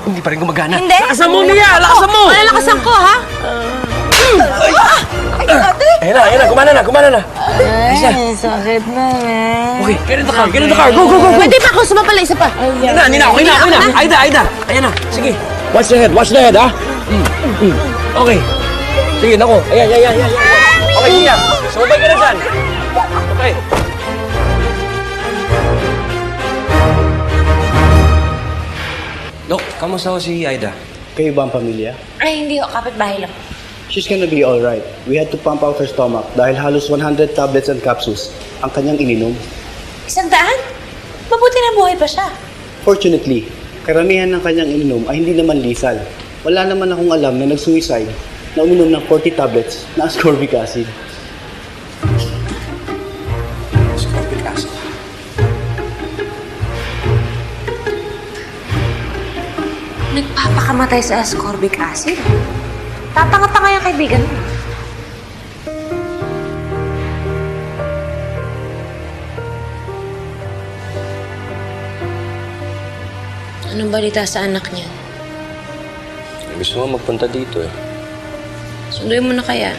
Hindi pa rin gumagana. Hindi. Lakasan mo, Mia! Lakasan mo! Malakasan ko, ha? Ayun na. Gumana na. Ay, sakit na, man. Okay, get in the car. Go. Pwede pa ako sumapala, isa pa. Hindi na. Aida. Ayan na. Sige. Watch the head, ha? Okay. Sige, naku. Ayan. Okay, Mia. Sumabay ka na dyan. Okay. Dok, kamusta ho si Aida? Kayo ba ang pamilya? Ay, hindi ko. Kapit-bahay lang. She's gonna be alright. We had to pump out her stomach dahil halos 100 tablets and capsules ang kanyang ininom. 100? Mabuti na buhay pa siya. Fortunately, karamihan ng kanyang ininom ay hindi naman lethal. Wala naman akong alam na nag-suicide na uminom ng 40 tablets na ascorbic acid. Ascorbic acid? Nagpapakamatay sa ascorbic acid? Tatanga-tanga yung kaibigan mo. Anong balita sa anak niya? Gusto mo magpunta dito eh. Sunduin mo na kaya.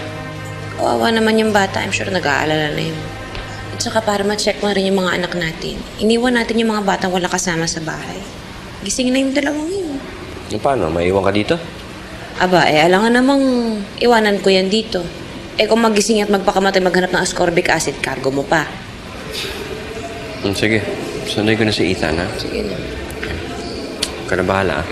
Kawawa naman yung bata. I'm sure nag-aalala na yun. At saka para ma-check mo rin yung mga anak natin. Iniwan natin yung mga bata wala kasama sa bahay. Gising na yung dalawang yun. Paano? Maiwan ka dito? Aba, alangan namang iwanan ko yan dito. Kung magising at magpakamatay maghanap ng ascorbic acid, cargo mo pa. Sige. Sunday ko na si Ethan, ha? Sige na. Ka na bahala, ha?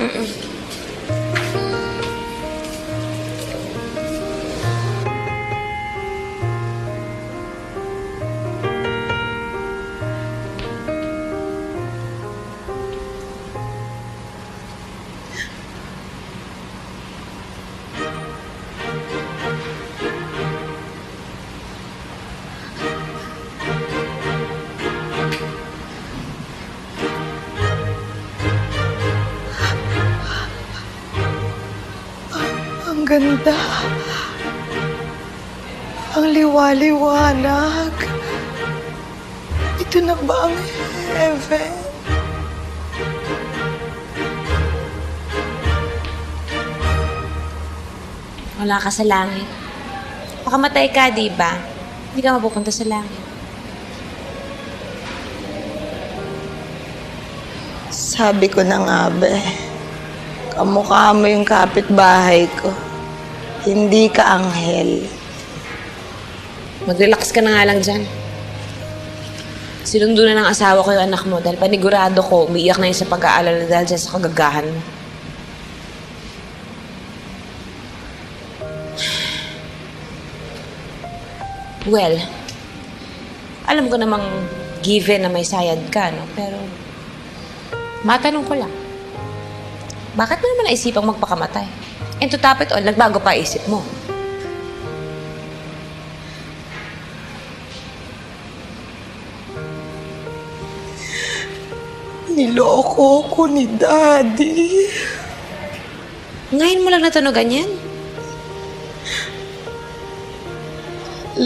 Ang ganda. Ang liwaliwanag. Ito na ba ang heaven? Wala ka sa langit. Pakamatay ka, di ba? Hindi ka mapupunta sa langit. Sabi ko na nga, be. Kamukha mo yung kapitbahay ko. Hindi ka anghel. Mag-relax ka na nga lang dyan. Sinundo na ng asawa ko yung anak mo dahil panigurado ko, umiiyak na yun sa pag-aalala dahil dyan sa kagagahan mo. Well, alam ko namang given na may sayad ka, no? Pero, matanong ko lang, bakit mo naman naisipang magpakamatay? And to top it all, nagbago pa isip mo. Niloko ko ni Daddy. Ngayon mo lang natunugan yan?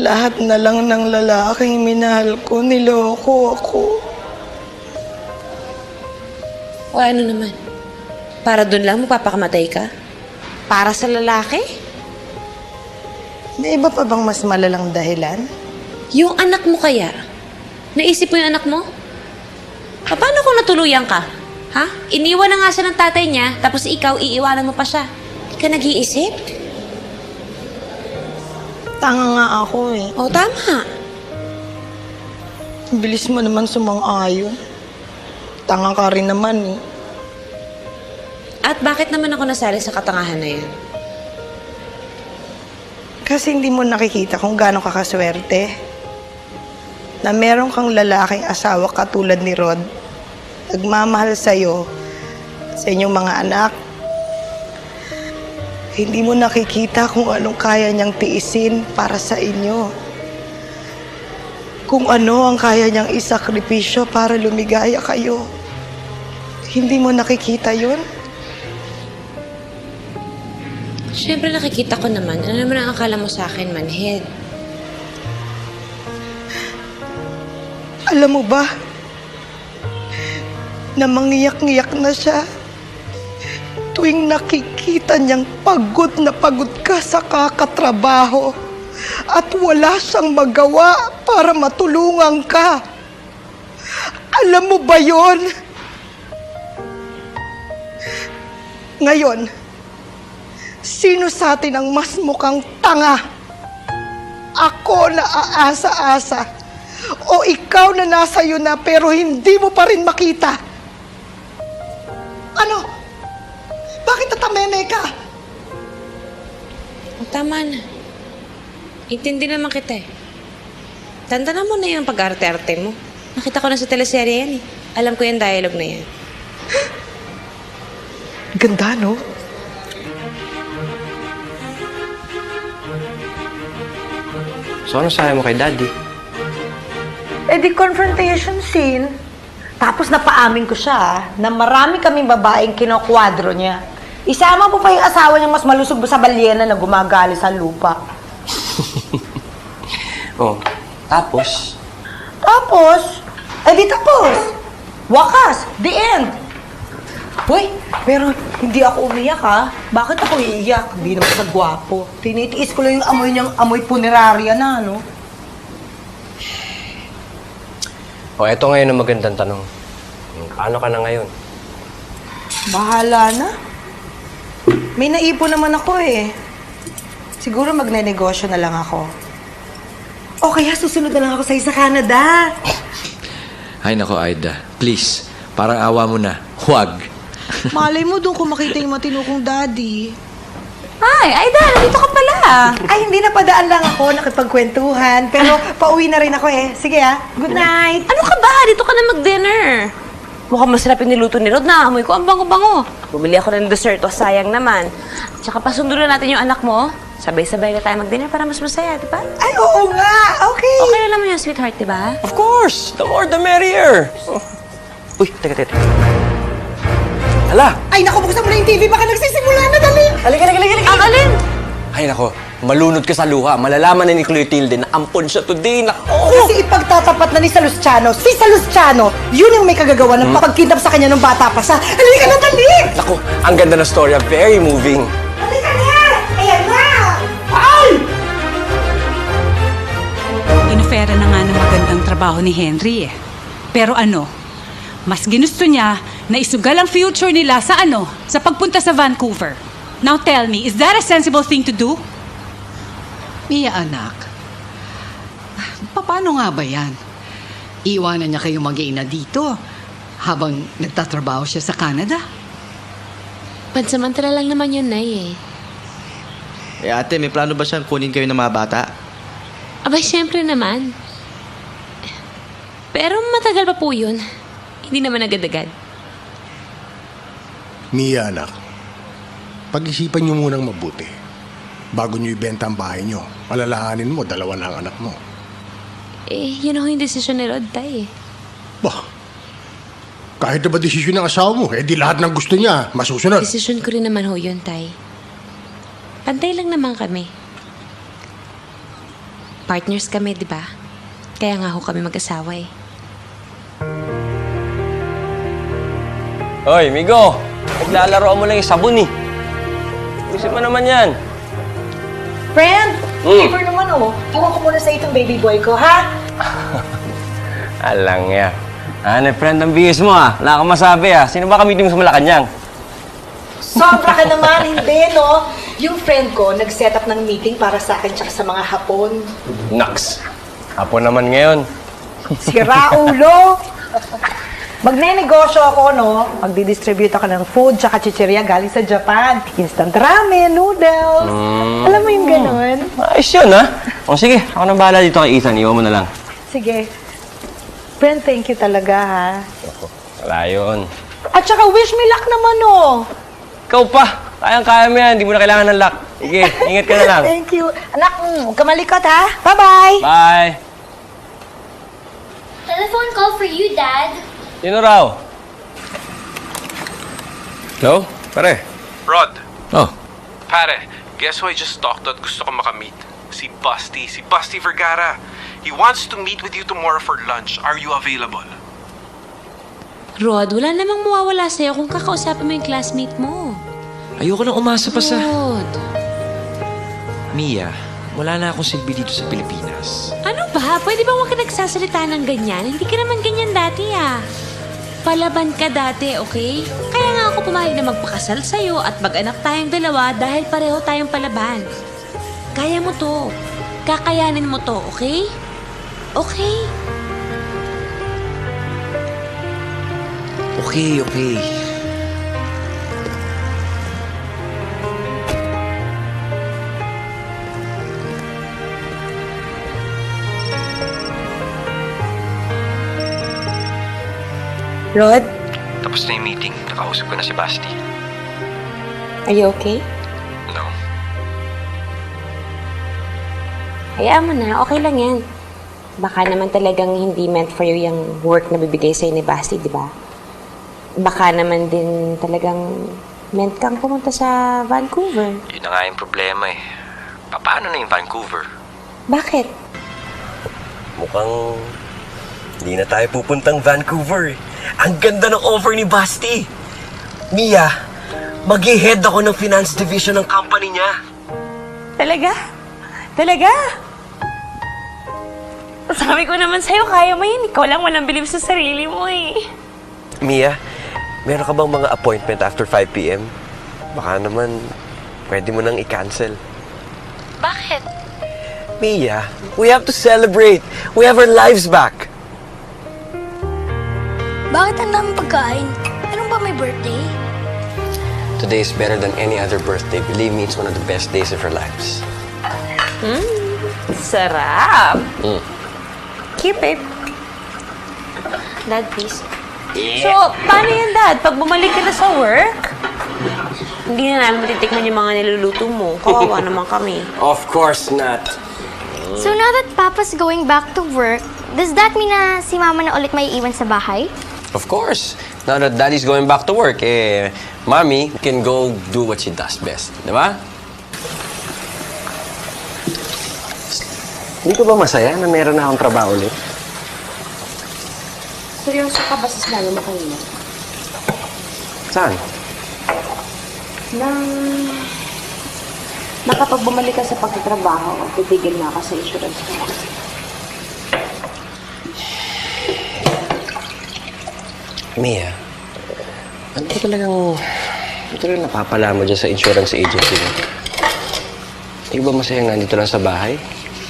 Lahat na lang ng lalaking minahal ko, niloko ako. O ano naman? Para doon lang magpapakamatay ka? Para sa lalaki? May iba pa bang mas malalang dahilan? Yung anak mo kaya? Naisip mo yung anak mo? Paano kung natuluyan ka? Ha? Iniwan na nga siya ng tatay niya, tapos ikaw iiwanan mo pa siya. Hindi ka nag-iisip? Tanga nga ako eh. O, tama. Bilis mo naman sumang-ayon. Tanga ka rin naman eh. At bakit naman ako nasali sa katangahan na yan? Kasi hindi mo nakikita kung gaano ka kaswerte. Na meron kang lalaking asawa katulad ni Rod. Nagmamahal sa'yo, sa inyong mga anak. Hindi mo nakikita kung anong kaya niyang tiisin para sa inyo. Kung ano ang kaya niyang isakripisyo para lumigaya kayo. Hindi mo nakikita yun? Siyempre nakikita ko naman. Ano naman ang akala mo sa akin, manhead? Alam mo ba, na mangiyak-ngiyak na siya tuwing nakikita niyang pagod na pagod ka sa kakatrabaho at wala siyang magawa para matulungan ka. Alam mo ba yon? Ngayon, sino sa atin ang mas mukhang tanga? Ako na aasa-asa o ikaw na nasa iyo na pero hindi mo pa rin makita? Ano? Bakit natameme ka? Tama na. Intindi naman kita eh. Tanda mo na yung pag-arte-arte mo. Nakita ko na sa teleserye yan eh. Alam ko yung dialogue na yan. Ganda, no? So ano sabi mo kay Daddy? Eh di confrontation scene. Tapos napaamin ko siya na marami kaming babaeng kinokwadro niya. Isama po pa yung asawa niya mas malusog sa balyena na gumagali sa lupa. Oh, tapos? Tapos? Eh di tapos. Wakas. The end. Hoy, pero hindi ako umiyak ha. Bakit ako iiyak? Hindi naman sa gwapo. Tinitiis ko lang yung amoy niyang amoy punerarya na, no? Oh, eto ngayon ang magandang tanong. Paano ka na ngayon? Bahala na. May naipon naman ako eh. Siguro magne-negosyo na lang ako. O kaya susunod na lang ako sa Canada. Ay nako, Aida. Please, parang awa mo na. Huwag. Malay mo doon kung makita yung matinukong daddy. Ay, Aida, nandito ka pala. Ay, hindi na padaan lang ako, nakipagkwentuhan. Pero pauwi na rin ako eh. Sige good night. Ano ka ba? Dito ka na mag-dinner. Mukhang masarap yung niluto ni Rod. Naamoy ko ang bango-bango. Bumili ako ng dessert. O, sayang naman. Tsaka pasundo na natin yung anak mo. Sabay-sabay na tayo mag-dinner para mas masaya, di ba? Ay, oo nga. Okay. Okay na naman yung sweetheart, di ba? Of course! The more the merrier! Uy, teka. Hala! Ay, naku, buksan mo na yung TV. Baka nagsisimula na, dali. Halika. Ang alin? Ay, nako. Malunod ka sa luha. Malalaman na ni Clotilde na ampon siya today. Nako! Kasi ipagtatapat na ni Salustiano. Si Salustiano, yun yung may kagagawa ng pagkidnap sa kanya nung bata pa sa... Halika na, dali! Nako, ang ganda ng storya. Very moving. Halika na! Ayan na! Ay! Inofera na nga ng magandang trabaho ni Henry eh. Pero ano, mas ginusto niya na isugal ang future nila sa sa pagpunta sa Vancouver. Now tell me, is that a sensible thing to do? Mia, anak. Paano nga ba yan? Iwanan niya kayo mag-iina dito habang nagtatrabaho siya sa Canada? Pansamantala lang naman yun, Nay eh. Ate, may plano ba siyang kunin kayo ng mga bata? Abay, syempre naman. Pero matagal pa po yun. Hindi naman agad-agad. Mia, anak. Pag-isipan niyo munang mabuti. Bago niyo ibenta ang bahay niyo, alalahanin mo, 2 na ang anak mo. Eh, yun ako yung desisyon ni Rod, Tay eh. Bah, Kahit na ba desisyon ng asawa mo, di lahat ng gusto niya, masusunod. Desisyon ko rin naman ho yun, Tay. Pantay lang naman kami. Partners kami, di ba? Kaya nga ho kami mag-asawa eh. Hoy, Migo! Naglalaro mo lang yung sabon eh. Isip mo naman yan. Friend, favor naman Tawa ko muna sa itong baby boy ko, ha? Alang ya. Friend, ang bihis mo Wala kang masabi Sino ba kamitin mo sa Malacanang? Sobra ka naman, hindi, no? Yung friend ko, nag-set up ng meeting para sa akin tsaka sa mga Hapon. Naks! Hapon naman ngayon. Sira ulo! Magne-negosyo ako, no? Magdi-distribute ako ng food tsaka chichirya galing sa Japan. Instant ramen, noodles. Alam mo yung ganun? Ayos yun, O sige, ako nang bahala dito kay Ethan. Iwan mo na lang. Sige. Friend, thank you talaga, ha? Wala yun. At saka wish me luck naman, Ikaw pa! Kayang-kaya mo yan. Hindi mo na kailangan ng luck. Sige, ingat ka na lang. Thank you. Anak, huwag ka malikot, ha? Bye-bye! Bye! Telephone call for you, Dad. Sino raw? Hello? Pare? Rod, Oh, pare, guess who I just talked to at gusto ko makamit? Si Busty Vergara. He wants to meet with you tomorrow for lunch. Are you available? Rod, wala namang mawawala sa'yo kung kakausapin mo yung classmate mo. ayoko nang umasa pa sa... Rod. Mia, wala na akong silbi dito sa Pilipinas. Ano ba? Pwede bang huwag ka nagsasalita ng ganyan? Hindi ka naman ganyan dati Palaban ka dati, okay? Kaya nga ako pumayag na magpakasal sa'yo at mag-anak tayong dalawa dahil pareho tayong palaban. Kaya mo to. Kakayanin mo to, okay? Okay? Okay. Rod, Tapos na yung meeting. Nakausap ko na si Basti. are you okay? No. Hayaan mo na, okay lang yan. Baka naman talagang hindi meant for you yung work na bibigay sa'yo ni Basti, di ba? Baka naman din talagang meant kang pumunta sa Vancouver. Yun na nga yung problema eh. Paano na yung Vancouver? Bakit? Mukhang hindi na tayo pupuntang Vancouver. Ang ganda ng offer ni Basti. Mia, mag-head ako ng finance division ng company niya. Talaga? Talaga? Sabi ko naman sa'yo, kaya mo yun. Ikaw lang walang bilib sa sarili mo Mia, meron ka bang mga appointment after 5 p.m.? Baka naman, pwede mo nang i-cancel. Bakit? Mia, we have to celebrate. We have our lives back. Bakit ang daming pagkain? Anong ba may birthday? Today is better than any other birthday. Believe me, it's one of the best days of our lives. Sarap! Keep it. Dad, please. So, paano yan, Dad? Pag bumalik ka na sa work, hindi na namin matitikman yung mga niluluto mo. Kawawa naman kami. Of course not. So now that Papa's going back to work, does that mean na si Mama na ulit may iwan sa bahay? Of course. Now that Daddy's going back to work, Mommy can go do what she does best. Di ba? Hindi ka ba masaya na meron na akong trabaho ulit? Seryoso ka ba sa sinabi mo kanina? Saan? Na kapag bumalik ka sa pagtatrabaho, titigil na ka sa insurance mo. Mia, ano talagang napapala mo dyan sa insurance agency mo? Hindi ba masayang nandito lang sa bahay?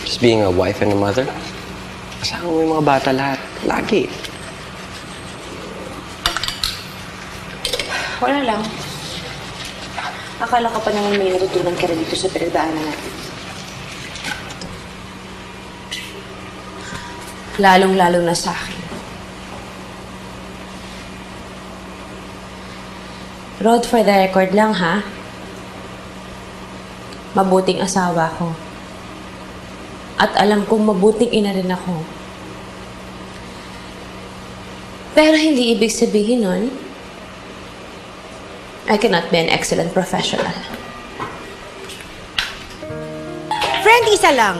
Just being a wife and a mother? Kasama mo yung mga bata lahat. Lagi. Wala lang. Akala ko pa naman may natutunan ka rin dito sa pinagdaanan natin. Lalong-lalo na sa akin. Rod, for the record lang, ha? Mabuting asawa ko. At alam kong mabuting ina rin ako. Pero hindi ibig sabihin nun, I cannot be an excellent professional. Friend, isa lang.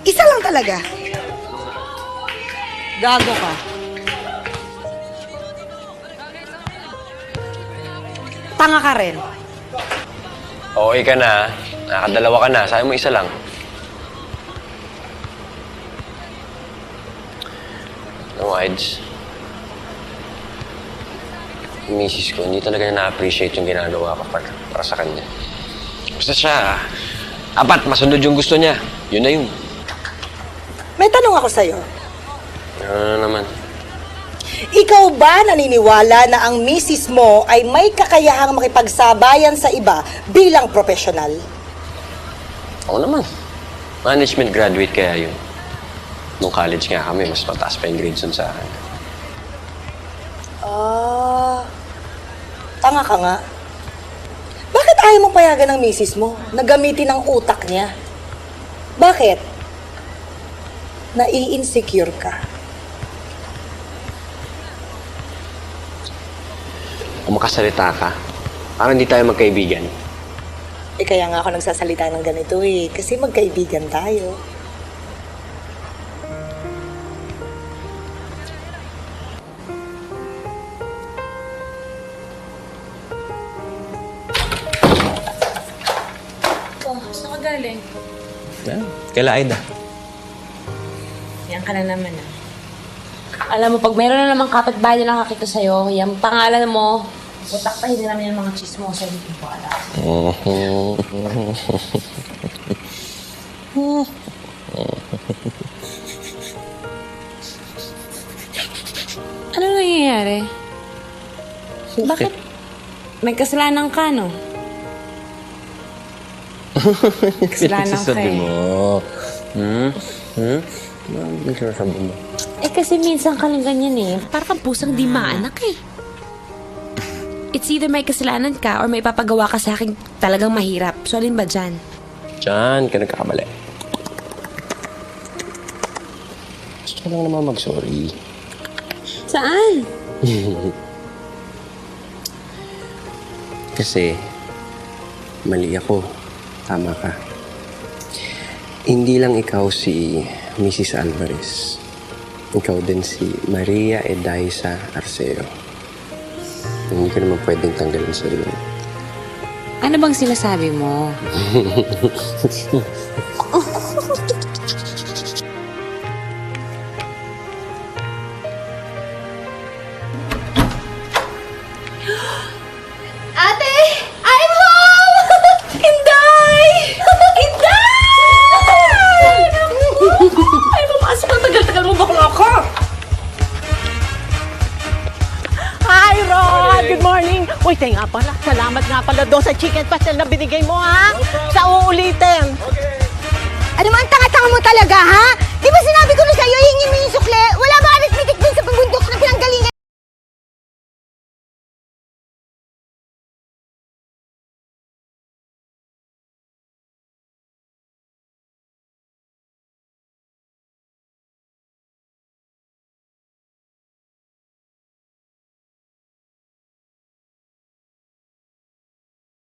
Isa lang talaga. Gago ka. Tanga ka rin. Okay ka na. Nakadalawa ka na. Sabi mo isa lang. No, Ides. Yung misis ko, hindi talaga niya na-appreciate yung ginagawa ko para sa kanya. Basta siya, apat, masunod yung gusto niya. Yun na yun. May tanong ako sa'yo. Ano na naman? Ikaw ba naniniwala na ang misis mo ay may kakayahang makipagsabayan sa iba bilang profesional? Oo naman. Management graduate kaya yun. Nung college nga kami, mas mataas pa yung grades sa akin. Tanga ka nga. Bakit ayaw mo payagan ng misis mo na gamitin ang utak niya? Bakit? Nai-insecure ka. Kung makasalita ka, parang hindi tayo magkaibigan. Kaya nga ako nagsasalita ng ganito kasi magkaibigan tayo. Saan ka galing? Kaila Aida. Yan ka na naman ah. Alam mo, pag mayroon na namang kapitbahay na nakakita sa'yo, yung pangalan mo, putaktahin na naman yung mga chismosa, hindi ko alam. Ano nangyayari? Bakit? May kasalanan ka, no? Kasalanan ka eh. mo. Ano sinasabi mo? Eh kasi minsan ka lang ganyan eh. Parang kang pusang di maanak eh. It's either may kasalanan ka or may papagawa ka sa akin talagang mahirap. So alin ba dyan? Diyan ka nagkakamali. Gusto ko lang naman mag-sorry. Saan? Kasi, mali ako. Tama ka. Hindi lang ikaw si Mrs. Alvarez. Ikaw din si Maria Edaisa Arceo. Hindi ko naman pwedeng tanggalin sa iyo. Ano bang sinasabi mo? Ate! I'm home! Inday! Inday! Ay, pumasok ang tagal-tagal mo bakla ka! Hi, Rod! Good morning! Uy, tayo nga pala. Salamat nga pala doon sa chicken pastel na binigay mo, ha? Sa uulitin. Ano man tanga-tanga mo talaga, ha? Di ba sinabi ko na